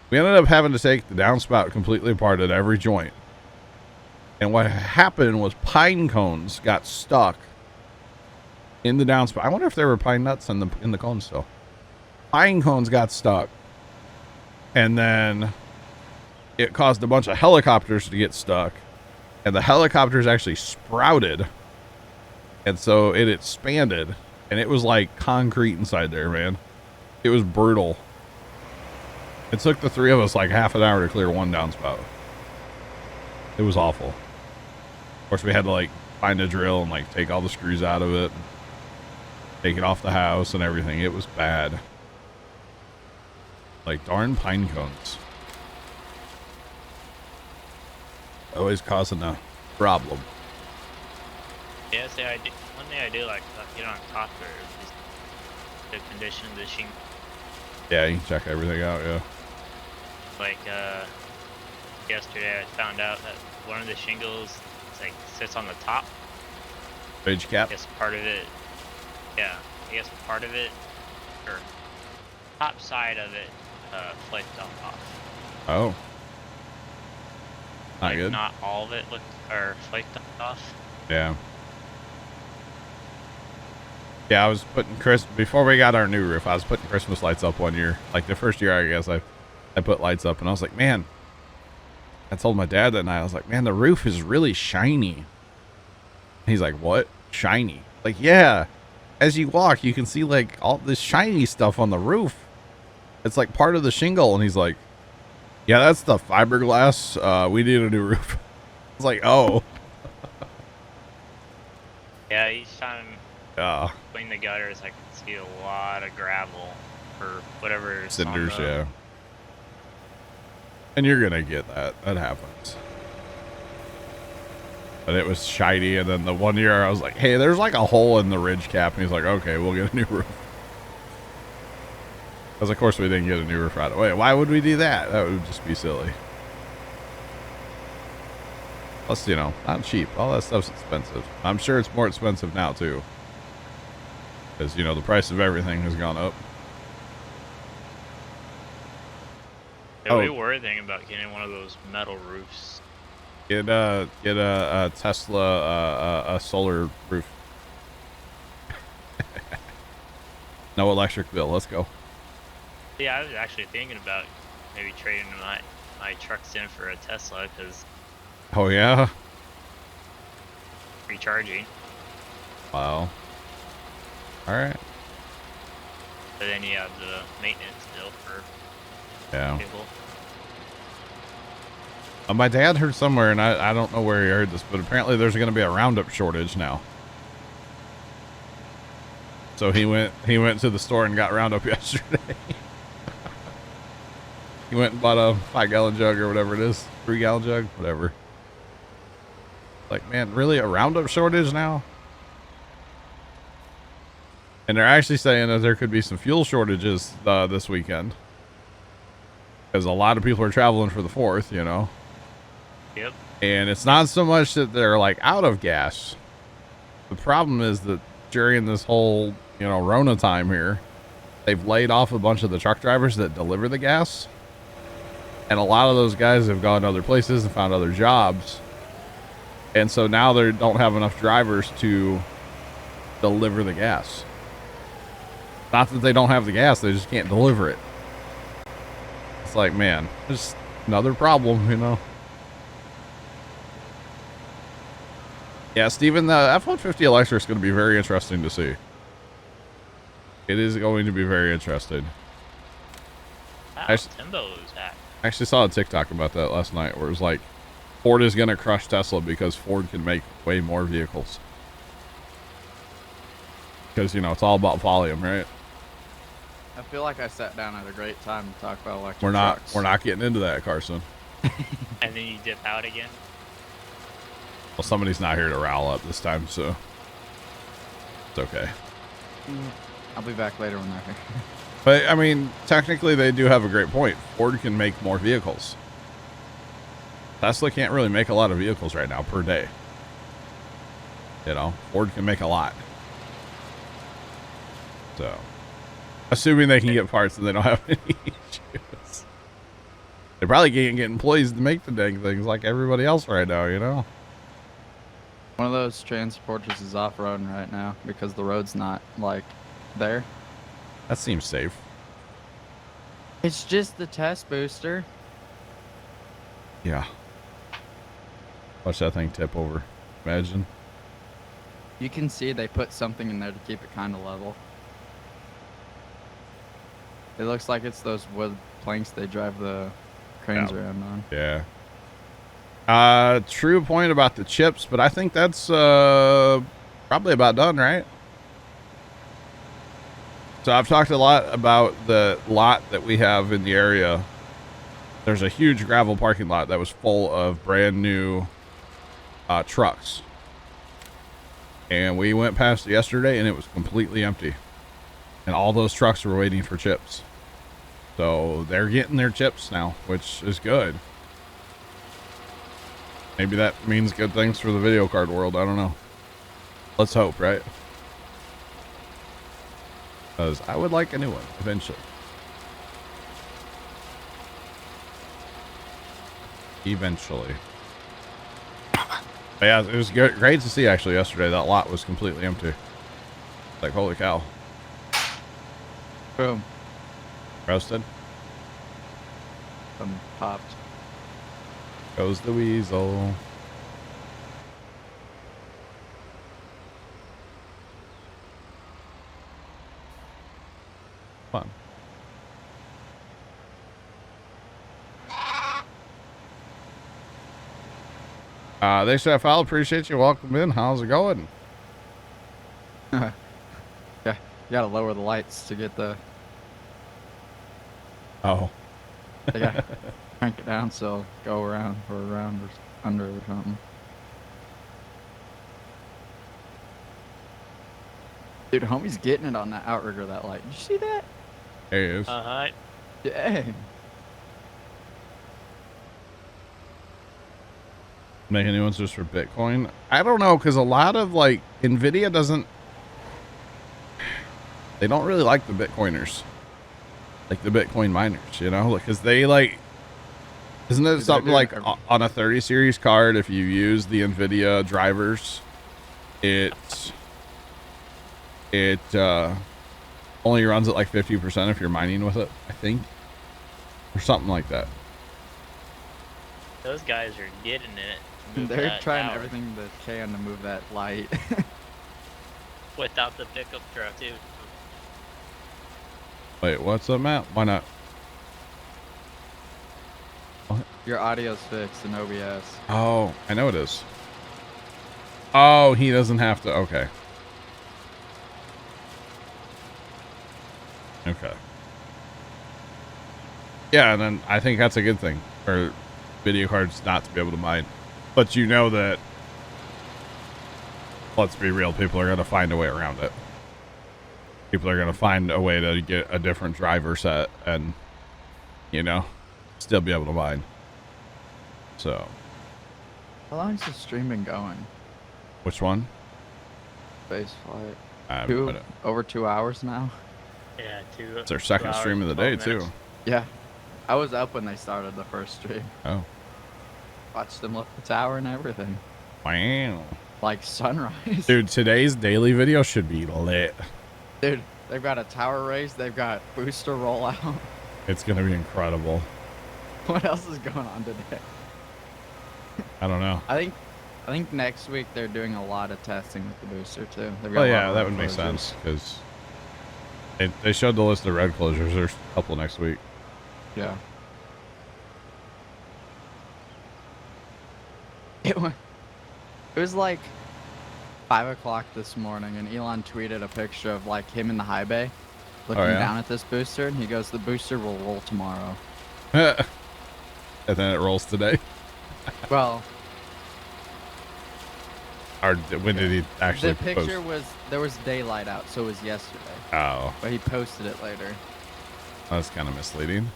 We ended up having to take the downspout completely apart at every joint. And what happened was pine cones got stuck in the downspout. I wonder if there were pine nuts in the cones still. Pine cones got stuck. And then it caused a bunch of helicopters to get stuck. And the helicopters actually sprouted. And so it expanded. And it was like concrete inside there, man. It was brutal. It took the 3 of us like half an hour to clear one downspout. It was awful. Of course, we had to find a drill and take all the screws out of it. Take it off the house and everything. It was bad. Darn pine cones. Always causing a problem. Yeah, see, one thing I do like get on top of it is the condition of the shingle. Yeah, you can check everything out. Yeah. Like yesterday, I found out that one of the shingles like sits on the top. Ridge I cap. guess part of it, yeah. I guess part of it, or top side of it, flaked off. Oh. Not Like good. not all of it looked or flaked off. Yeah. Yeah, I was putting before we got our new roof, I was putting Christmas lights up one year. Like the first year, I guess I put lights up, and I was like, man, I told my dad that night, I was like, man, the roof is really shiny. He's like, what? Shiny? Like, yeah. As you walk, you can see like all this shiny stuff on the roof. It's like part of the shingle. And he's like, yeah, that's the fiberglass. We need a new roof. I was like, oh. Yeah, each time Yeah. between the gutters, I can see a lot of gravel or whatever. Cinders, yeah. And you're gonna get that. That happens. But it was shiny, and then the one year I was like, hey, there's like a hole in the ridge cap, and he's like, okay, we'll get a new roof. Because of course we didn't get a new roof right away. Why would we do that? That would just be silly. Plus, you know, not cheap. All that stuff's expensive. I'm sure it's more expensive now too. Because, you know, the price of everything has gone up. Yeah, we Oh. were thinking about getting one of those metal roofs. Get a Tesla a solar roof. No electric bill. Let's go. Yeah, I was actually thinking about maybe trading my trucks in for a Tesla because Oh yeah. recharging. Wow. All right. But then you have the maintenance bill for Yeah. people. My dad heard somewhere, and I don't know where he heard this, but apparently there's going to be a Roundup shortage now. So he went to the store and got Roundup yesterday. He went and bought a 5-gallon jug or whatever it is, 3-gallon jug, whatever. Like, man, really a Roundup shortage now? And they're actually saying that there could be some fuel shortages this weekend. Because a lot of people are traveling for the 4th, you know. Yep. And it's not so much that they're like out of gas. The problem is that during this whole, you know, Rona time here, they've laid off a bunch of the truck drivers that deliver the gas. And a lot of those guys have gone to other places and found other jobs. And so now they don't have enough drivers to deliver the gas. Not that they don't have the gas, they just can't deliver it. It's like, man, just another problem, you know. Yeah, Steven, the F-150 electric is going to be very interesting to see. It is going to be very interesting. Wow, I Timbo's back. actually saw a TikTok about that last night where it was like, Ford is going to crush Tesla because Ford can make way more vehicles. Because, you know, it's all about volume, right? I feel like I sat down at a great time to talk about electric trucks. We're not getting into that, Carson. And then you dip out again. Well, somebody's not here to rile up this time, so it's okay. I'll be back later when they're here. But, I mean, technically they do have a great point. Ford can make more vehicles. Tesla can't really make a lot of vehicles right now per day. You know, Ford can make a lot. So, assuming they can get parts and they don't have any issues. They probably can't get employees to make the dang things like everybody else right now, you know? One of those transporters is off-roading right now because the road's not, like, there. That seems safe. It's just the test booster. Yeah. Watch that thing tip over. Imagine. You can see they put something in there to keep it kind of level. It looks like it's those wood planks they drive the cranes around on. Yeah. True point about the chips, but I think that's probably about done, right? So I've talked a lot about the lot that we have in the area. There's a huge gravel parking lot that was full of brand new trucks. And we went past it yesterday and it was completely empty. And all those trucks were waiting for chips. So they're getting their chips now, which is good. Maybe that means good things for the video card world. I don't know. Let's hope, right? Because I would like a new one eventually. Eventually. But yeah, it was great to see actually yesterday. That lot was completely empty. Like, holy cow. Boom. Roasted. Some popped. Goes the weasel. Fun. They said, I'll appreciate you. Welcome in. How's it going? Yeah, you gotta lower the lights to get the. Oh. They gotta crank it down so it'll go around or under or something. Dude, homie's getting it on that outrigger, that light. Did you see that? There he is. Uh-huh. Dang. Making new ones just for Bitcoin. I don't know, because a lot of like Nvidia doesn't. They don't really like the Bitcoiners, like the Bitcoin miners, you know, because they like. Isn't it something like on a 30 series card? If you use the Nvidia drivers, it only runs at like 50% if you're mining with it, I think, or something like that. Those guys are getting it. to move They're that trying tower everything they can to move that light. without the pickup truck too. Wait, what's up, Matt? Why not? Your audio's fixed in OBS. Oh, I know it is. Oh, he doesn't have to. Okay. Okay. Yeah, and then I think that's a good thing for video cards not to be able to mine. But you know that, let's be real, people are going to find a way around it. People are going to find a way to get a different driver set and, you know, still be able to mine. So. How long's the stream been going? Which one? Space flight. Over 2 hours now? Yeah, It's their second stream of the day, too. Yeah. I was up when they started the first stream. Oh. Watched them lift the tower and everything. Wow. Like sunrise. Dude, today's daily video should be lit. Dude, they've got a tower race. They've got booster rollout. It's going to be incredible. What else is going on today? I don't know. I think next week they're doing a lot of testing with the booster too. Oh yeah, that would make sense because they showed the list of red closures. There's a couple next week. Yeah. It was like 5 o'clock this morning, and Elon tweeted a picture of like him in the high bay, looking down at this booster, and he goes, "The booster will roll tomorrow." And then it rolls today. Well, or when did he actually the picture post? there was daylight out, so it was yesterday. Oh, But he posted it later. that's kind of misleading.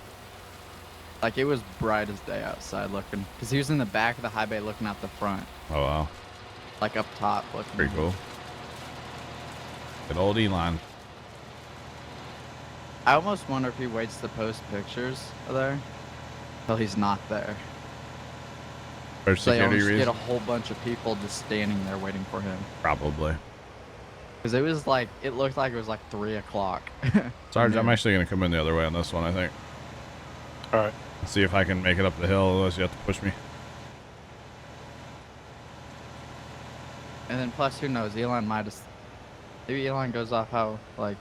Like it was bright as day outside looking, because he was in the back of the high bay looking out the front, Oh wow, like up top looking. pretty cool. Good old Elon. I almost wonder if he waits to post pictures of there until he's not there. For So they security almost get reasons, a whole bunch of people just standing there waiting for him. probably. Because it was like, it looked like it was like 3 o'clock. Sarge, I'm actually gonna come in the other way on this one. I think. All right. See if I can make it up the hill. Otherwise, you have to push me. And then plus, who knows? Elon might have. Maybe Elon goes off how, like,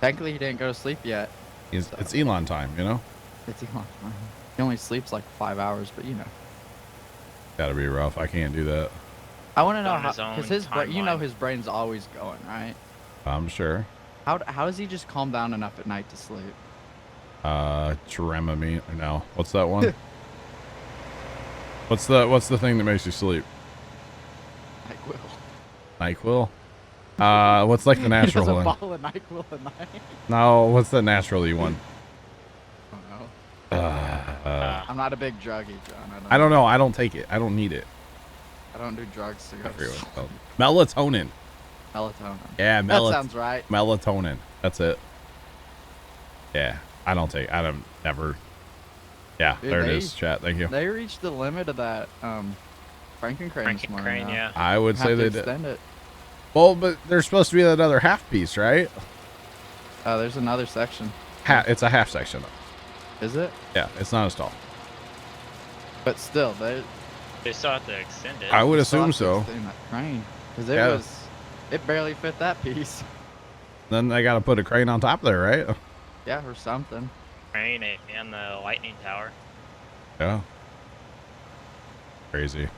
technically he didn't go to sleep yet. It's Elon time, you know. It's Elon. He only sleeps like 5 hours, but you know. Gotta be rough. I can't do that. I want to know On how, his own because you know timeline. his brain's always going, right? I'm sure. How does he just calm down enough at night to sleep? Dramamine. No. What's that one? What's the thing that makes you sleep? Like, Will. NyQuil? What's like the He natural has a one? bottle of NyQuil a night. No, what's the naturally one? I don't know. I'm not a big druggie, John. I don't know. I don't take it. I don't need it. I don't do drugs to I go forget to what it's sleep. called. Melatonin. Melatonin. Yeah, That sounds right. melatonin. That's it. Yeah, I don't take. I don't never. Yeah, Dude, there it they- is. Chat. Thank you. They reached the limit of that Franken crane this morning. Crane, now. yeah. I would Have say to they did. extend it. Well, but there's supposed to be that other half piece, right? There's another section. It's a half section. Is it? Yeah, it's not a stall. But still, they still have to extend it. I would still assume have to so. extend that crane because Yeah. it barely fit that piece. Then they got to put a crane on top there, right? Yeah, or something. Crane and the lightning tower. Yeah. Crazy.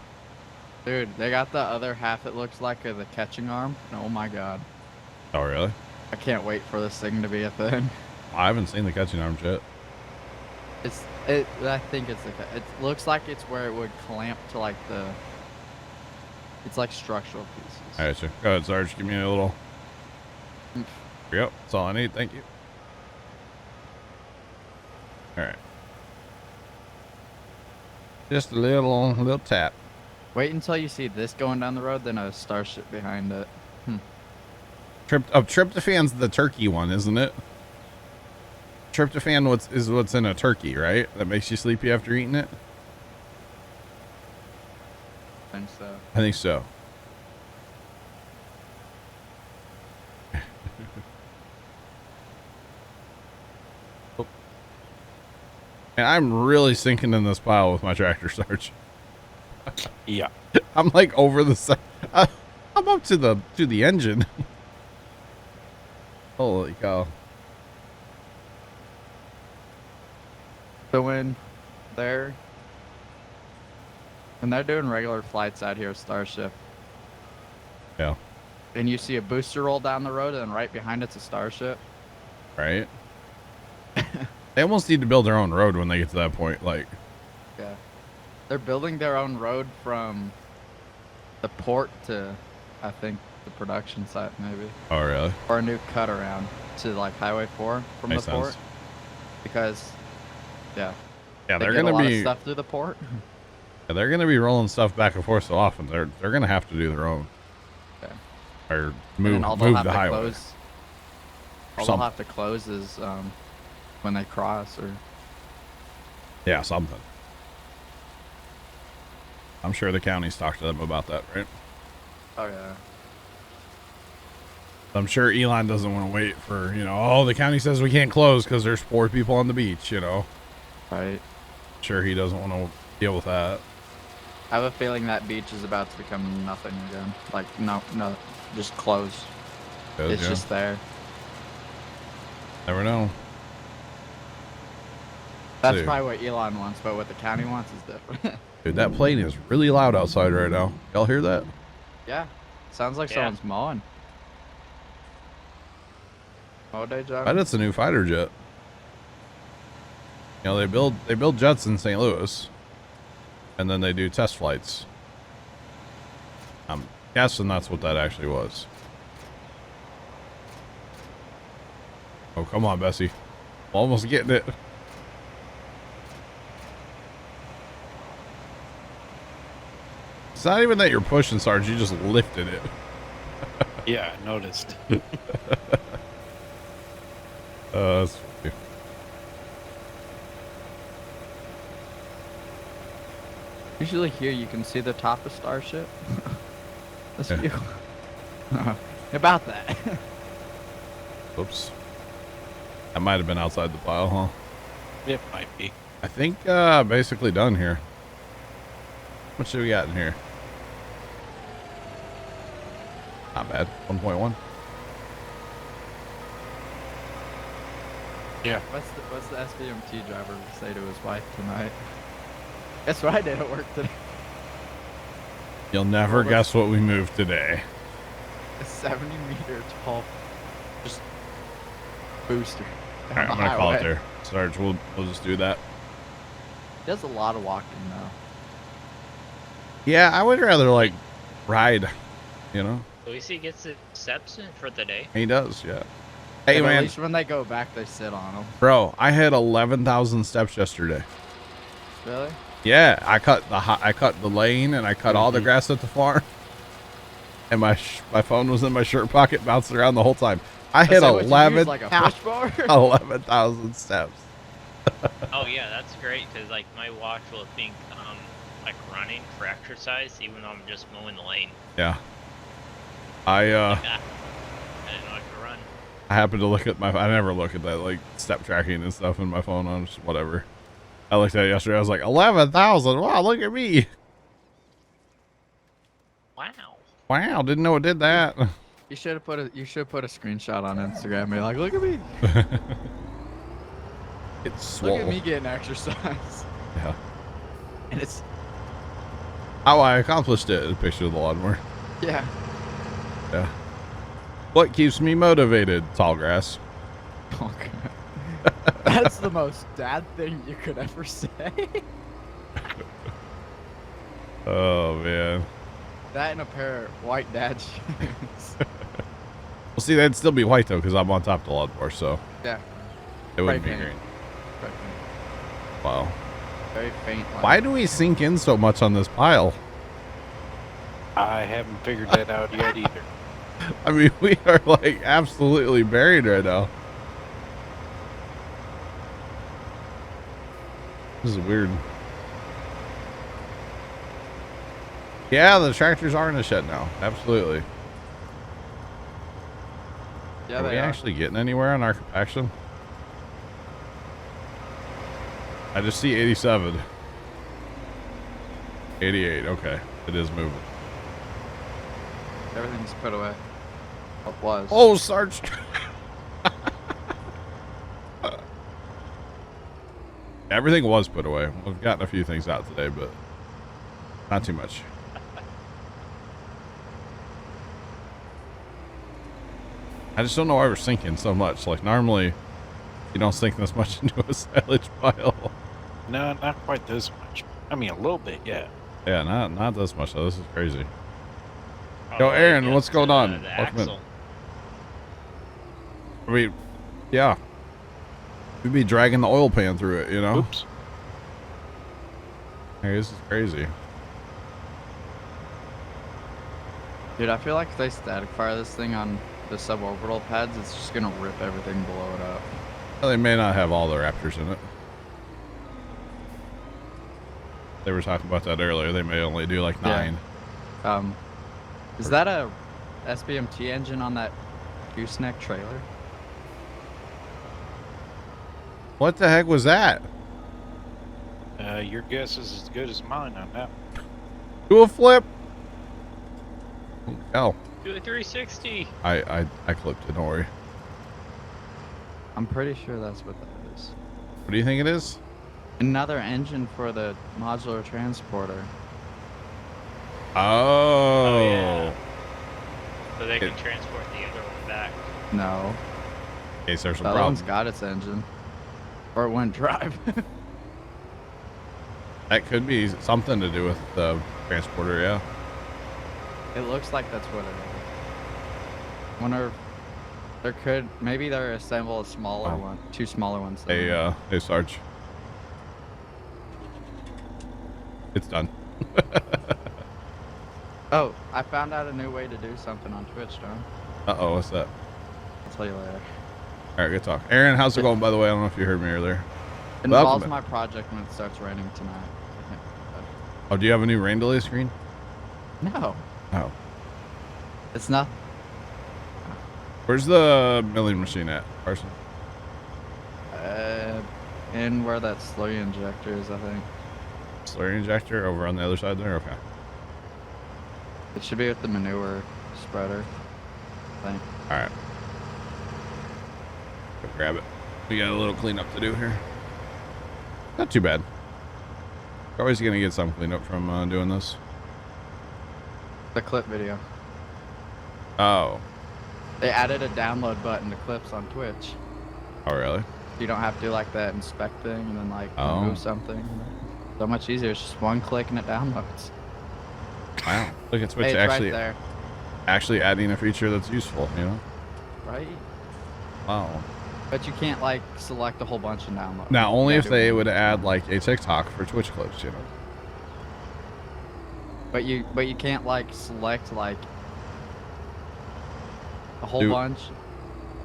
Dude, they got the other half. It looks like the catching arm. Oh my god, Oh, really? I can't wait for this thing to be a thing. I haven't seen the catching arms yet. I think it's it looks like it's where it would clamp to like the. It's like structural pieces. All right, sir. Go ahead, Sarge. Give me a little. Mm. Yep, that's all I need. Thank you. All right. Just a little tap. Wait until you see this going down the road, then a starship behind it. Tryptophan's the turkey one, isn't it? Tryptophan is what's in a turkey, right? That makes you sleepy after eating it? I think so. I think so. Oh. And I'm really sinking in this pile with my tractor, Sarge. Yeah. I'm like over the side. I'm up to the engine. Holy cow. So when they're doing regular flights out here, Starship, Yeah. and you see a booster roll down the road, and right behind it's a Starship. Right? They almost need to build their own road when they get to that point. Like, Yeah, they're building their own road from the port to, I think, the production site maybe, oh, really? or a new cut around to like Highway 4 from Makes the port, sense. because yeah, Yeah, they they're get a gonna lot be of stuff through the port. yeah, they're gonna be rolling stuff back and forth so often. They're gonna have to do their own. Okay. Or And move then all they'll move have the to highway. close. All Some- they'll have to close is when they cross, or Yeah, something. I'm sure the county's talked to them about that, right? oh yeah. I'm sure Elon doesn't want to wait for, oh, the county says we can't close because there's 4 people on the beach, Right. Sure, he doesn't want to deal with that. I have a feeling that beach is about to become nothing again. Like no, just closed. It's Yeah, just there. never know. That's Dude. probably what Elon wants, but what the county wants is different. Dude, that plane is really loud outside right now. Y'all hear that? Yeah. Sounds like Yeah. someone's mowing. Mow day job. I bet it's a new fighter jet. They build jets in St. Louis, and then they do test flights. I'm guessing that's what that actually was. Oh, come on, Bessie. Almost getting it. It's not even that you're pushing, Sarge. You just lifted it. Yeah, I noticed. That's funny. Usually here you can see the top of Starship. This Yeah. view. About that. Oops. That might have been outside the pile, huh? It might be. I think basically done here. How much do we got in here? Not bad. 1.1. Yeah. What's the SVMT driver say to his wife tonight? Guess what I did at work today? You'll never guess what we moved today. A 70-meter tall, just booster. All right, I'm gonna call it there. Sarge, we'll just do that. He does a lot of walking though. Yeah, I would rather like ride, It At least he gets his steps in for the day. He does, yeah. Hey, Yeah, but man. at least when they go back, they sit on them. Bro, I had 11,000 steps yesterday. Really? Yeah, I cut the lane and I cut all the grass at the farm. And my phone was in my shirt pocket, bouncing around the whole time. I hit 11,000 like a push bar? 11,000 steps. Oh yeah, that's great because like my watch will think like running for exercise, even though I'm just mowing the lane. Yeah. I didn't know I could run. I happened to look at I never look at that like step tracking and stuff in my phone on just whatever. I looked at it yesterday. I was like 11,000. Wow, look at me. Wow. Wow, didn't know it did that. You should have put a screenshot on Instagram. And be like, look at me. It's swole. Look at me getting exercise. Yeah. And it's How I accomplished it. A picture of the lawnmower. yeah. Yeah. What keeps me motivated? Tall grass. Oh, God. That's the most dad thing you could ever say. Oh man. That and a pair of white dad shoes. Well, see, that'd still be white though, because I'm on top of the lawnmower, so Yeah. it wouldn't be Spray green. paint. Wow. Very faint. Why do we sink in so much on this pile? I haven't figured that out yet either. I mean, we are like absolutely buried right now. This is weird. Yeah, the tractors are in the shed now. Absolutely. Yeah, Are we they are. actually getting anywhere on our compaction? I just see 87. 88, okay. It is moving. Everything's put away. What was? Oh, Sarge. Everything was put away. We've gotten a few things out today, but not too much. I just don't know why we're sinking so much. Like normally, you don't sink this much into a silage pile. No, not quite this much. I mean, a little bit, yeah. Yeah, not this much though. This is crazy. Yo, Probably Aaron, just, what's going on? The Welcome in. axle. I mean, yeah. We'd be dragging the oil pan through it, you know? Oops. Hey, this is crazy. Dude, I feel like if they static fire this thing on the suborbital pads, it's just gonna rip everything, blow it up. Well, they may not have all the Raptors in it. They were talking about that earlier. They may only do like 9. Is that a SBMT engine on that gooseneck trailer? What the heck was that? Your guess is as good as mine on that. Do a flip. Oh, Do a 360. I clipped it. Don't worry. I'm pretty sure that's what that is. What do you think it is? Another engine for the modular transporter. Oh. Yeah. So they can transport the other one back. No, In case there's some that problems. one's got its engine. Or it wouldn't drive. That could be something to do with the transporter, yeah. It looks like that's what it is. Wonder, there could, maybe they're assemble a smaller one, 2 smaller ones. than that. Hey, Sarge. It's done. Oh, I found out a new way to do something on Twitch, John. Uh-oh, what's that? I'll tell you later. All right, good talk. Aaron, how's it going, by the way? I don't know if you heard me earlier. It involves my project when it starts raining tonight. Oh, do you have a new rain delay screen? No, Oh. it's not. Where's the milling machine at, Carson? In where that slurry injector is, I think. Slurry injector over on the other side there? Okay. It should be with the manure spreader. I think. All right. Go grab it. We got a little cleanup to do here. Not too bad. We're always going to get some cleanup from doing this. The clip video. Oh. They added a download button to clips on Twitch. Oh, really? You don't have to do like that inspect thing and then like Oh. remove something. So much easier. It's just one click and it downloads. Wow. Look at Twitch Hey, it's actually right there. actually adding a feature that's useful, you know? Right? Wow. But you can't like select a whole bunch and download. Now, only if they one would at a add time. like a TikTok for Twitch clips, you know? But you can't like select like a whole Dude. bunch.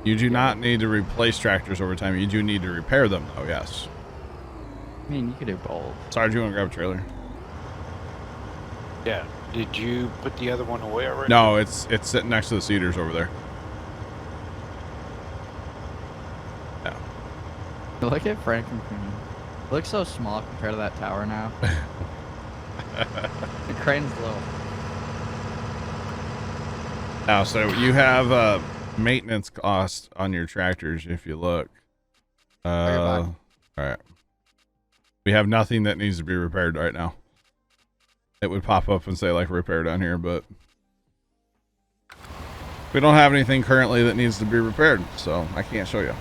You do not need to replace tractors over time. You do need to repair them, though, yes. I mean, you could do both. Sarge, you want to grab a trailer? Yeah. Did you put the other one away already? No, it's sitting next to the cedars over there. Yeah. Look at Franklin. It looks so small compared to that tower now. The crane's little. Now, so you have maintenance cost on your tractors if you look. All right. We have nothing that needs to be repaired right now. It would pop up and say like repair down here, but we don't have anything currently that needs to be repaired, so I can't show you.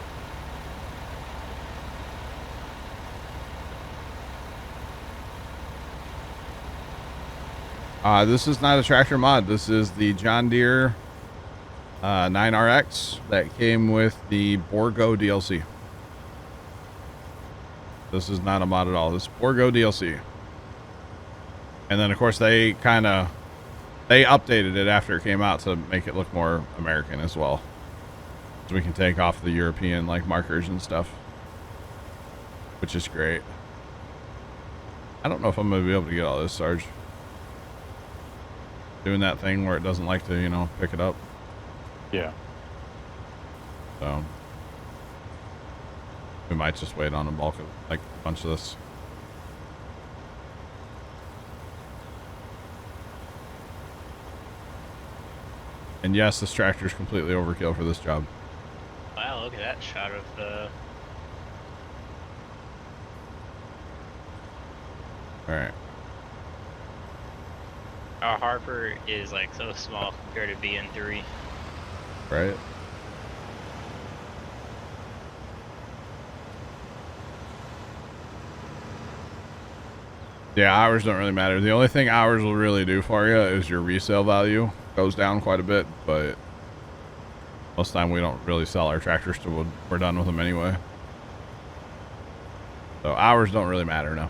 This is not a tractor mod. This is the John Deere 9RX that came with the Borgo DLC. This is not a mod at all. This is Borgo DLC. And then, of course, they updated it after it came out to make it look more American as well. So we can take off the European, like, markers and stuff. Which is great. I don't know if I'm going to be able to get all this, Sarge. Doing that thing where it doesn't like to, you know, pick it up. Yeah. So we might just wait on a bulk of, like, a bunch of this. And yes, this tractor is completely overkill for this job. Wow, look at that shot of the... Alright. Our Harper is like so small compared to BN3. Right? Yeah, hours don't really matter. The only thing hours will really do for you is your resale value goes down quite a bit, but most of the time we don't really sell our tractors till we're done with them anyway. So hours don't really matter now.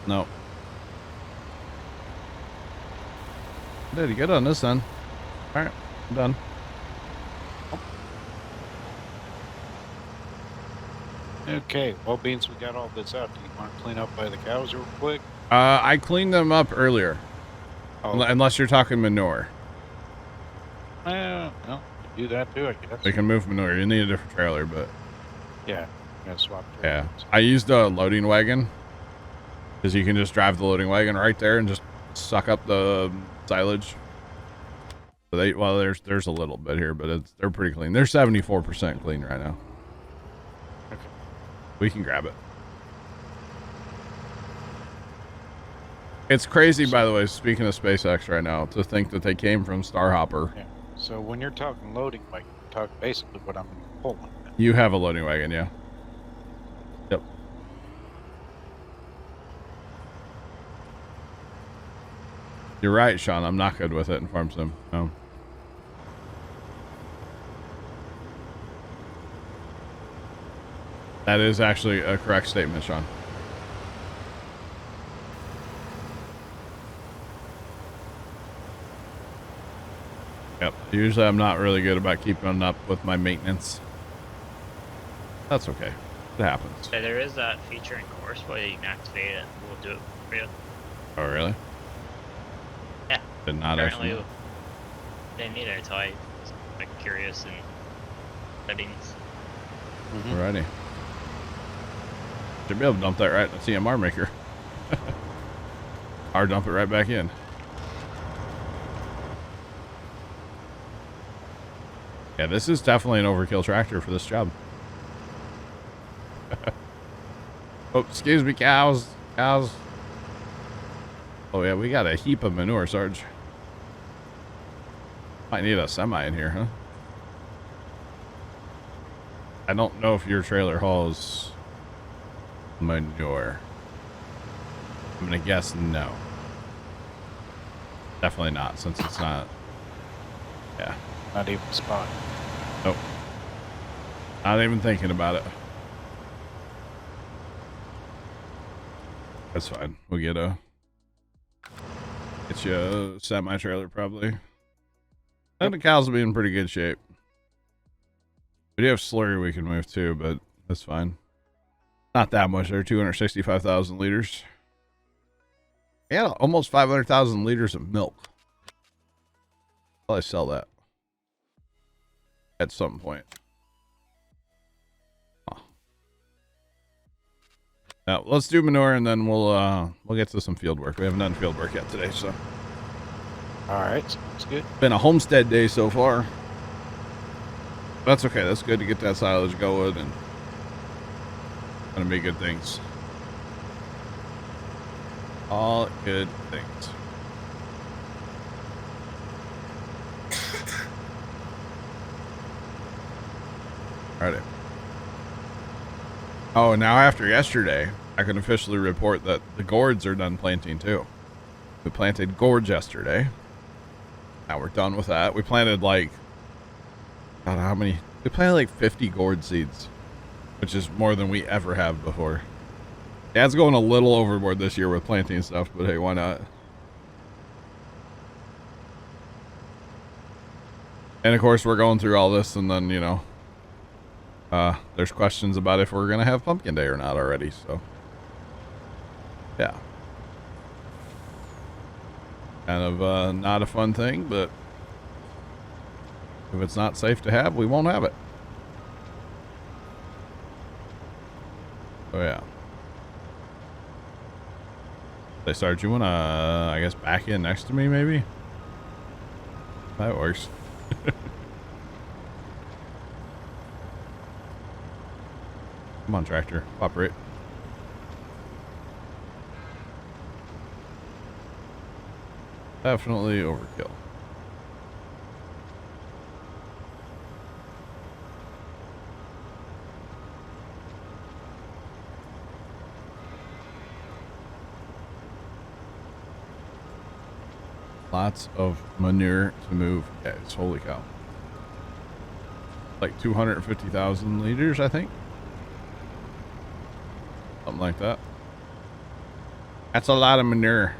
No. Did you get on this then? Alright, I'm done. Okay, well, Beans, we got all this out. Do you want to clean up by the cows real quick? I cleaned them up earlier. Oh. Unless you're talking manure. Well, do that too, I guess. We can move manure. You need a different trailer, but... Yeah, gotta swap Yeah. trailers. I used a loading wagon. Because you can just drive the loading wagon right there and just suck up the silage. So well, there's a little bit here, but they're pretty clean. They're 74% clean right now. Okay. We can grab it. It's crazy, by the way, speaking of SpaceX right now, to think that they came from Starhopper. Yeah. So when you're talking loading, like, you're talking basically what I'm pulling. You have a loading wagon, yeah. Yep. You're right, Sean. I'm not good with it in Farm Sim. No. That is actually a correct statement, Sean. Yep. Usually I'm not really good about keeping up with my maintenance. That's okay. It happens. Yeah, there is that feature in course where you can activate it. We'll do it for you. Oh, really? Yeah. Did not Apparently, actually. didn't need it until I was like curious in settings. Alrighty. Should be able to dump that right in the CMR maker. Or dump it right back in. Yeah, this is definitely an overkill tractor for this job. Oh, excuse me, cows. Cows. Oh, yeah, we got a heap of manure, Sarge. Might need a semi in here, huh? I don't know if your trailer hauls manure. I'm gonna guess no. Definitely not, since it's not. Yeah. Not even spot. Nope. Not even thinking about it. That's fine. We'll get you a semi-trailer probably. And the cows will be in pretty good shape. We do have slurry we can move too, but that's fine. Not that much. They're 265,000 liters. Yeah, almost 500,000 liters of milk. I'll sell that at some point. Huh. Now let's do manure and then we'll get to some field work. We haven't done field work yet today, so. All right, sounds good. Been a homestead day so far. That's okay. That's good to get that silage going and gonna be good things. All good things. Alrighty. Oh, now after yesterday, I can officially report that the gourds are done planting too. We planted gourds yesterday. Now we're done with that. We planted like, I don't know how many. We planted like 50 gourd seeds, which is more than we ever have before. Dad's going a little overboard this year with planting stuff, but hey, why not? And of course, we're going through all this, and then, you know, there's questions about if we're going to have pumpkin day or not already, so. Yeah. Kind of not a fun thing, but if it's not safe to have, we won't have it. Oh, yeah. They start, you want to, I guess, back in next to me, maybe? That works. Come on, tractor. Operate. Definitely overkill. Lots of manure to move. Guys, holy cow. Like 250,000 liters, I think. Something like that. That's a lot of manure.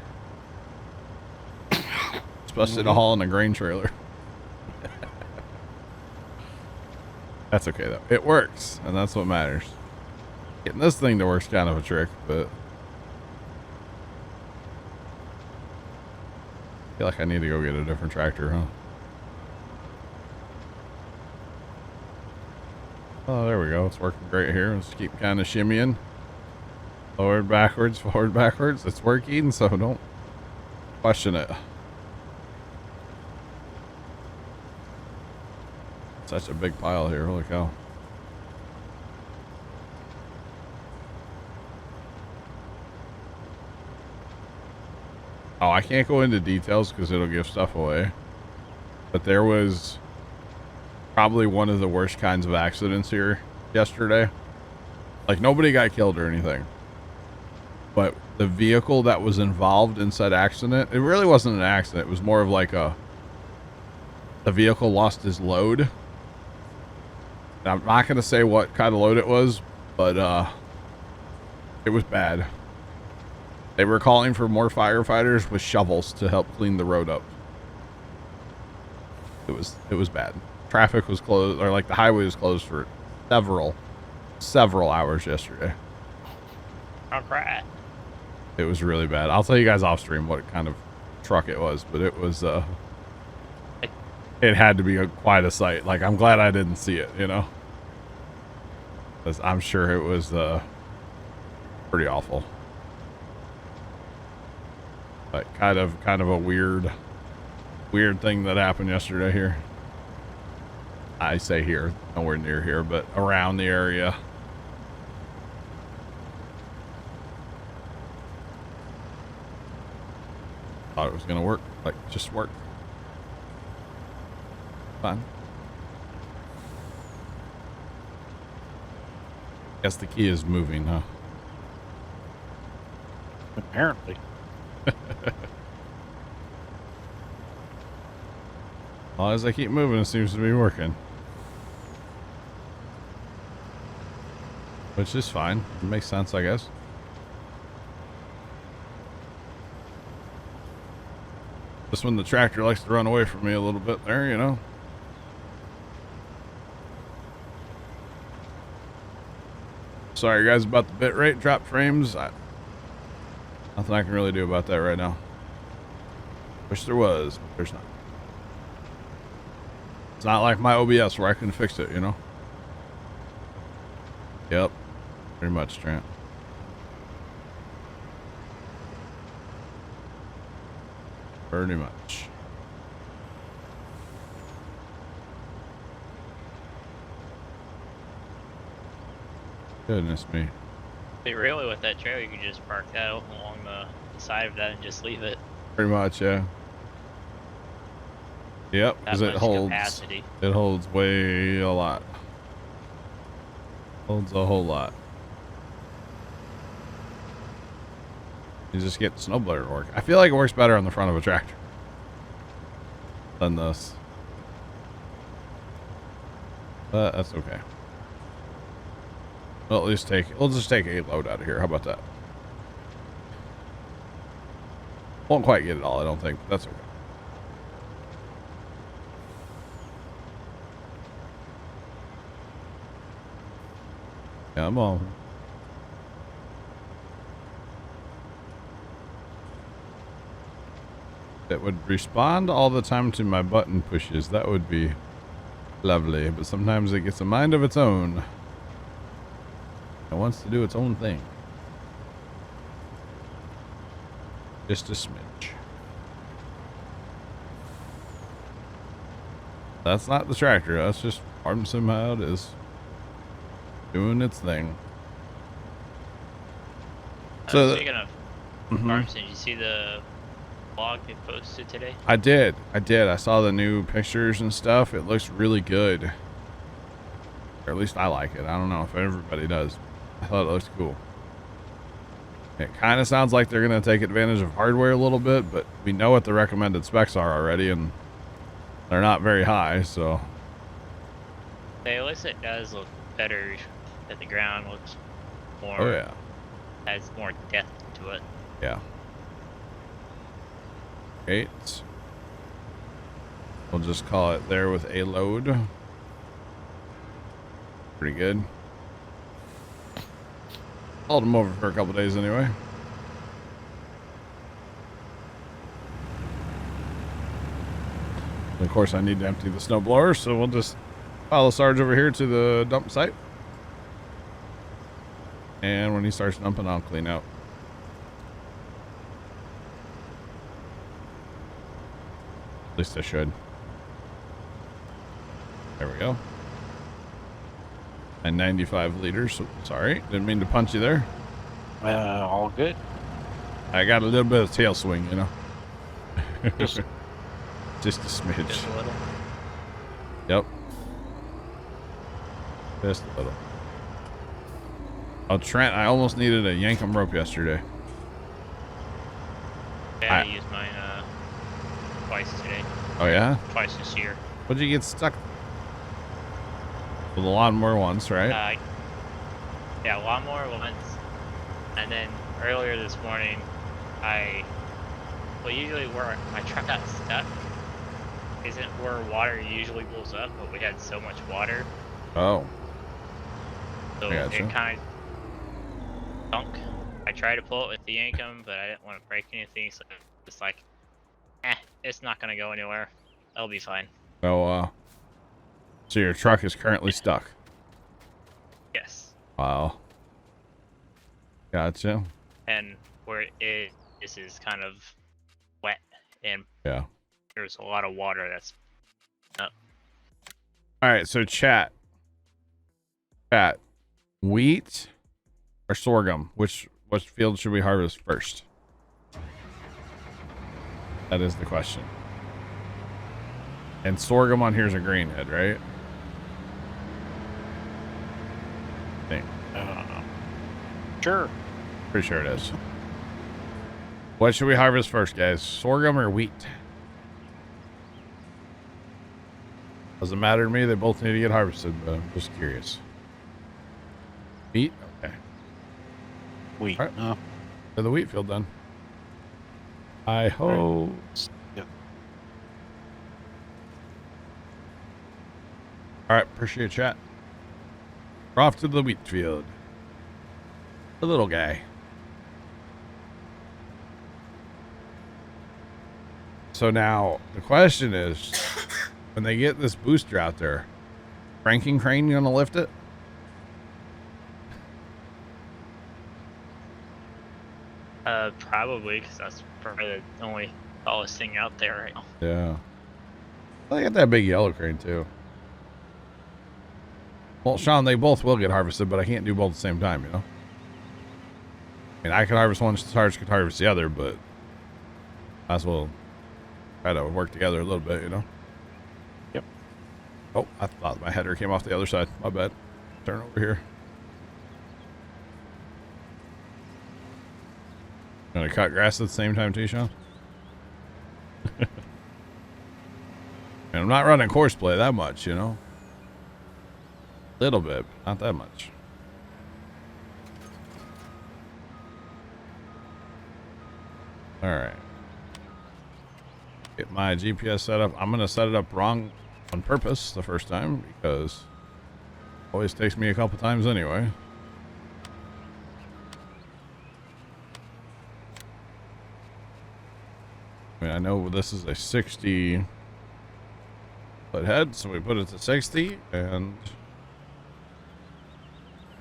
Especially to haul in a grain trailer. That's okay though. It works, and that's what matters. Getting this thing to work's kind of a trick, but I feel like I need to go get a different tractor, huh? Oh, there we go. It's working great here. Let's keep kind of shimmying. Forward, backwards, forward, backwards. It's working, so don't question it. Such a big pile here. Holy cow. Oh, I can't go into details because it'll give stuff away. But there was probably one of the worst kinds of accidents here yesterday. Like, nobody got killed or anything. But the vehicle that was involved in said accident, it really wasn't an accident. It was more of like the vehicle lost his load. And I'm not going to say what kind of load it was, but it was bad. They were calling for more firefighters with shovels to help clean the road up. It was bad. Traffic was closed, or like the highway was closed for several hours yesterday. All right. It was really bad. I'll tell you guys off stream what kind of truck it was, but it was it had to be quite a sight. Like, I'm glad I didn't see it, you know, because I'm sure it was pretty awful. But kind of a weird thing that happened yesterday here. I say here, nowhere near here, but around the area. Thought it was gonna work, like just work. Fine. Guess the key is moving, huh? Apparently. long as I keep moving, it seems to be working. Which is fine. It makes sense, I guess. Just when the tractor likes to run away from me a little bit there, you know. Sorry guys about the bit rate drop frames. Nothing I can really do about that right now. Wish there was, but there's not. It's not like my OBS where I can fix it, you know. Yep, pretty much, Trent. Pretty much. Goodness me. But really, with that trailer, you can just park that along the side of that and just leave it. Pretty much, yeah. Yep, because it holds capacity. It holds way a lot. Holds a whole lot. You just get the snowblower to work. I feel like it works better on the front of a tractor than this, but that's okay. Well, at least we'll just take a load out of here. How about that? Won't quite get it all, I don't think, but that's okay. Come on. It would respond all the time to my button pushes. That would be lovely, but sometimes it gets a mind of its own. It wants to do its own thing. Just a smidge. That's not the tractor. That's just farm sim how it is. Doing its thing. So speaking of farms, did you see the vlog they posted today? I did. I saw the new pictures and stuff. It looks really good. Or at least I like it. I don't know if everybody does. I thought it looked cool. It kind of sounds like they're going to take advantage of hardware a little bit, but we know what the recommended specs are already, and they're not very high, so. At least it does look better. That the ground looks more. Oh yeah. Has more depth to it. Yeah. 8. We'll just call it there with a load. Pretty good. Hauled them over for a couple days anyway. And of course, I need to empty the snowblower, so we'll just follow Sarge over here to the dump site. And when he starts dumping, I'll clean out. At least I should. There we go. And 95 liters. Sorry, didn't mean to punch you there. All good. I got a little bit of tail swing, you know. Just a smidge. Just a little. Yep. Just a little. Oh, Trent, I almost needed a yankum rope yesterday. Yeah, I used mine twice today. Oh, yeah? Twice this year. What'd you get stuck? Well, the lawnmower once, right? Yeah, lawnmower once. And then earlier this morning, usually where my truck got stuck isn't where water usually pulls up, but we had so much water. Oh. So it kind of sunk. I tried to pull it with the yankum, but I didn't want to break anything, so it's like, it's not going to go anywhere. It'll be fine. Oh, so your truck is currently stuck? Yes. Wow. Gotcha. And where it is kind of wet, and yeah, there's a lot of water that's up. All right, so chat, wheat or sorghum? Which field should we harvest first? That is the question. And sorghum on here is a green head, right? I think. Sure. Pretty sure it is. What should we harvest first, guys? Sorghum or wheat? Doesn't matter to me. They both need to get harvested, but I'm just curious. Wheat? Okay. Wheat. All right. No. Get the wheat field done. I hope. Yeah. All right. Appreciate your chat. We're off to the wheat field. The little guy. So now the question is, when they get this booster out there, Franking Crane gonna lift it? Probably, because that's probably the only tallest thing out there right now. Yeah. They got that big yellow crane too. Well, Sean, they both will get harvested, but I can't do both at the same time, you know? I mean, I can harvest one, Sarge could harvest the other, but might as well try to work together a little bit, you know? Yep. Oh, I thought my header came off the other side. My bad. Turn over here. Gonna cut grass at the same time too, Sean? And I'm not running course play that much, you know? Little bit, but not that much. All right. Get my GPS set up. I'm gonna set it up wrong on purpose the first time because it always takes me a couple times anyway. I mean, I know this is a 60 foot head, so we put it to 60 and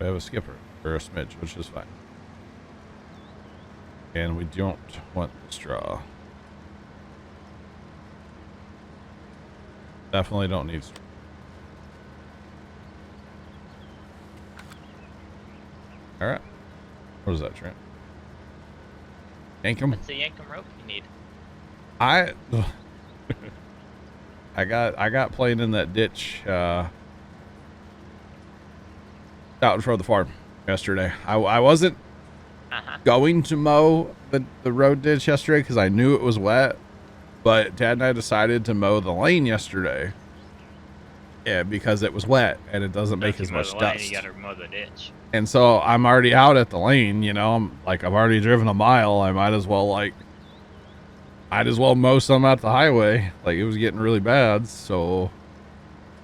we have a skipper or a smidge, which is fine. And we don't want the straw. Definitely don't need straw. All right. What is that, Trent? Yank him? What's the Yankum rope you need? I got playing in that ditch out in front of the farm yesterday. I wasn't going to mow the road ditch yesterday because I knew it was wet, but Dad and I decided to mow the lane yesterday. Yeah, because it was wet and it doesn't make as much dust. You gotta mow the ditch. And so I'm already out at the lane, you know. I've already driven a mile. I might as well mow some out the highway. Like, it was getting really bad, so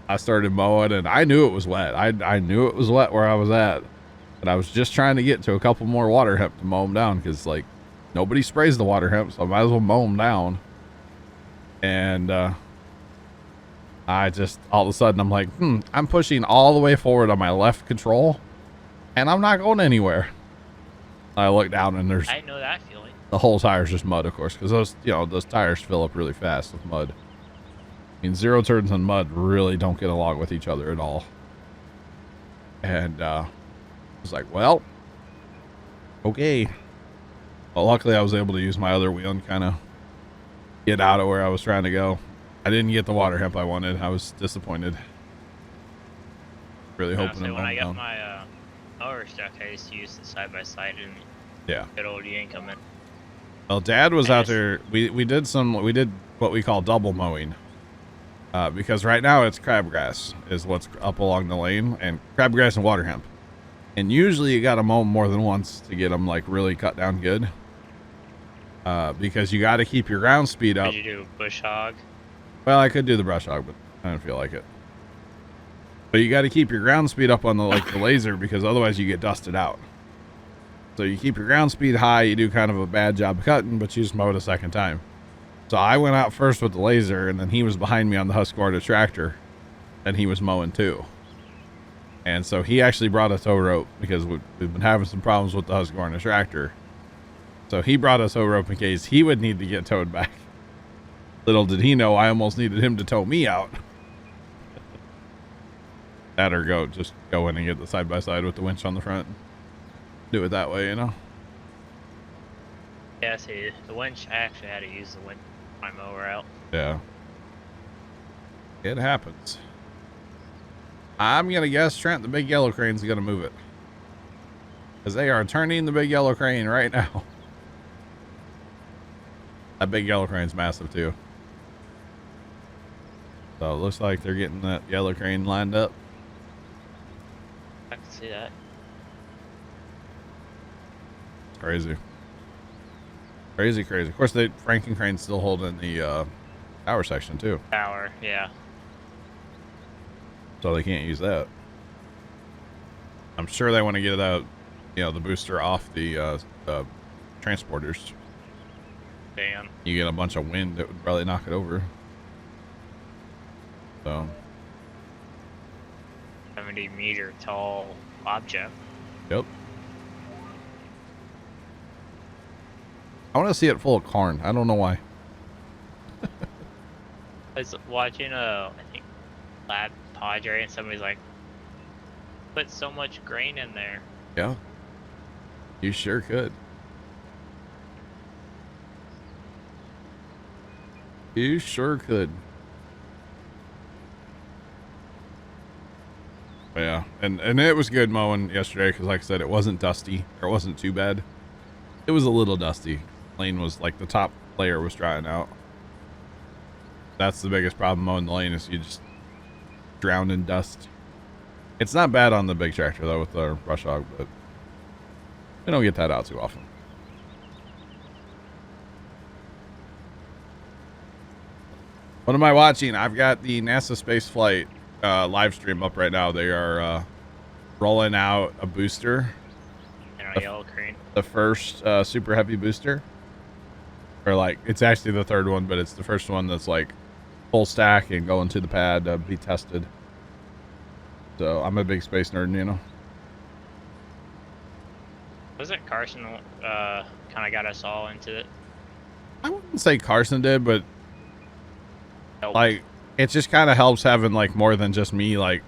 I started mowing, and I knew it was wet. I knew it was wet where I was at, and I was just trying to get to a couple more water hemp to mow them down because, like, nobody sprays the water hemp, so I might as well mow them down. And I just, all of a sudden, I'm like, I'm pushing all the way forward on my left control, and I'm not going anywhere. I look down, and there's... I know that feeling. The whole tire's just mud, of course, because those tires fill up really fast with mud. I mean, zero turns and mud really don't get along with each other at all. And I was like, well, okay. Well, luckily I was able to use my other wheel and kind of get out of where I was trying to go. I didn't get the water hemp I wanted. I was disappointed. Really hoping when I got my mower stuck, I used to use the side-by-side and good old Yankum it. Well, Dad was out there. We did what we call double mowing. Because right now it's crabgrass is what's up along the lane, and crabgrass and water hemp. And usually you got to mow them more than once to get them like really cut down good. Because you got to keep your ground speed up. Did you do bush hog? Well, I could do the brush hog, but I don't feel like it. But you got to keep your ground speed up on the laser because otherwise you get dusted out. So you keep your ground speed high, you do kind of a bad job of cutting, but you just mow it a second time. So I went out first with the laser, and then he was behind me on the Husqvarna tractor, and he was mowing too. And so he actually brought a tow rope because we've been having some problems with the Husqvarna tractor. So he brought a tow rope in case he would need to get towed back. Little did he know I almost needed him to tow me out. That or just go in and get the side-by-side with the winch on the front. Do it that way, you know? Yeah, see, the winch, I actually had to use the winch my mower out. Yeah. It happens. I'm going to guess, Trent, the big yellow crane's going to move it. Because they are turning the big yellow crane right now. That big yellow crane's massive, too. So it looks like they're getting that yellow crane lined up. I can see that. Crazy. Crazy, crazy. Of course, Franken crane's still holding the tower section too. Tower, yeah. So they can't use that. I'm sure they want to get out, the booster off the transporters. Damn. You get a bunch of wind that would probably knock it over. So 70-meter tall object. Yep. I want to see it full of corn. I don't know why. I was watching I think Lad Padre, and somebody's like, put so much grain in there. Yeah. You sure could. You sure could. Yeah, and it was good mowing yesterday because, like I said, it wasn't dusty, or it wasn't too bad. It was a little dusty. Lane was like the top layer was drying out. That's the biggest problem mowing the lane, is you just drown in dust. It's not bad on the big tractor though with the brush hog, but we don't get that out too often. What am I watching? I've got the NASA space flight live stream up right now. They are rolling out a booster. And our yellow crane. The first super heavy booster. Or like, it's actually the third one, but it's the first one that's like full stack and going to the pad to be tested. So I'm a big space nerd, you know. Wasn't Carson kind of got us all into it? I wouldn't say Carson did, but Nope. like, it just kind of helps having like more than just me. Like,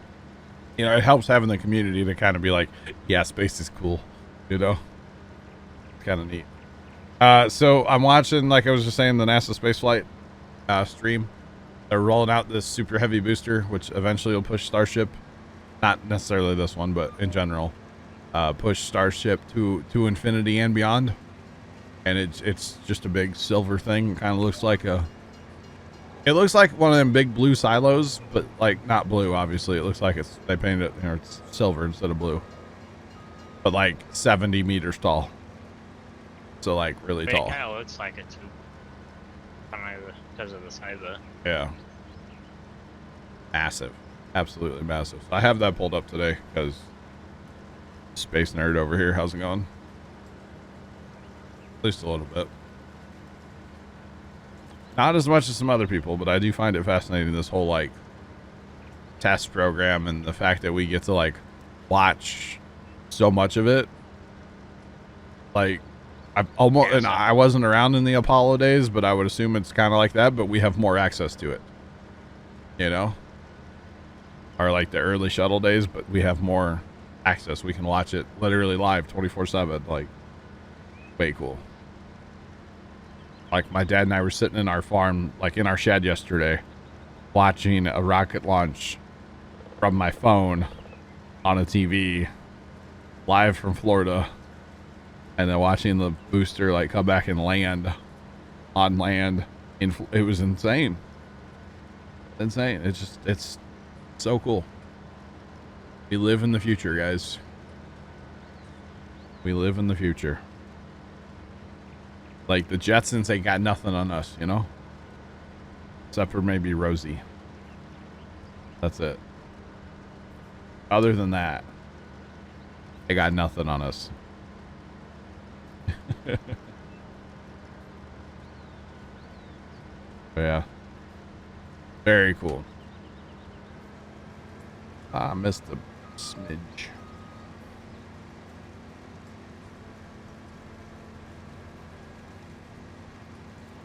it helps having the community to kind of be like, yeah, space is cool, you know. It's kind of neat. So I'm watching, like I was just saying, the NASA spaceflight stream. They're rolling out this super heavy booster, which eventually will push Starship, not necessarily this one, but in general, push Starship to infinity and beyond. And it's just a big silver thing. It kind of looks like it looks like one of them big blue silos, but like not blue. Obviously, it looks like they painted it, it's silver instead of blue, but like 70 meters tall. So like really tall. It kind of looks like it too, because of the size of it. Yeah. Massive. Absolutely massive. So I have that pulled up today because space nerd over here. How's it going? At least a little bit. Not as much as some other people, but I do find it fascinating, this whole like test program and the fact that we get to like watch so much of it. Like, I wasn't around in the Apollo days, but I would assume it's kind of like that, but we have more access to it, you know, or like the early shuttle days, but we have more access. We can watch it literally live 24/7. Like, way cool. Like, my dad and I were sitting in our farm, like in our shed yesterday, watching a rocket launch from my phone on a TV live from Florida. And then watching the booster like come back and land on land. It was insane. Insane. It's so cool. We live in the future, guys. We live in the future. Like, the Jetsons ain't got nothing on us, you know? Except for maybe Rosie. That's it. Other than that, they got nothing on us. Yeah. Very cool. I missed a smidge.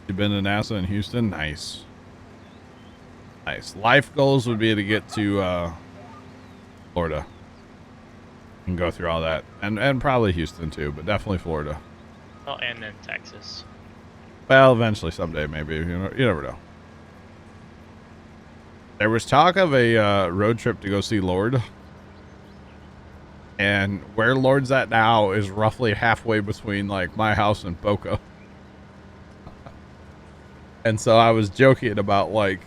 You been to NASA in Houston? Nice. Nice. Life goals would be to get to Florida and go through all that, and probably Houston too, but definitely Florida. Oh, and then Texas. Well, eventually, someday, maybe. You never know. There was talk of a road trip to go see Lord, and where Lord's at now is roughly halfway between like my house and Boca. And so I was joking about like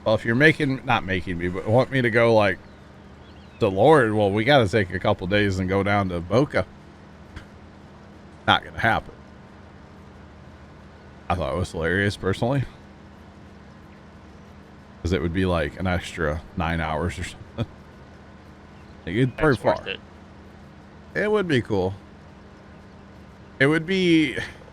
well, if you're not making me, but want me to go like to Lord, well, we got to take a couple days and go down to Boca. Not going to happen. I thought it was hilarious personally. Because it would be like an extra 9 hours or something. It's pretty far. Worth it. It would be cool. It would be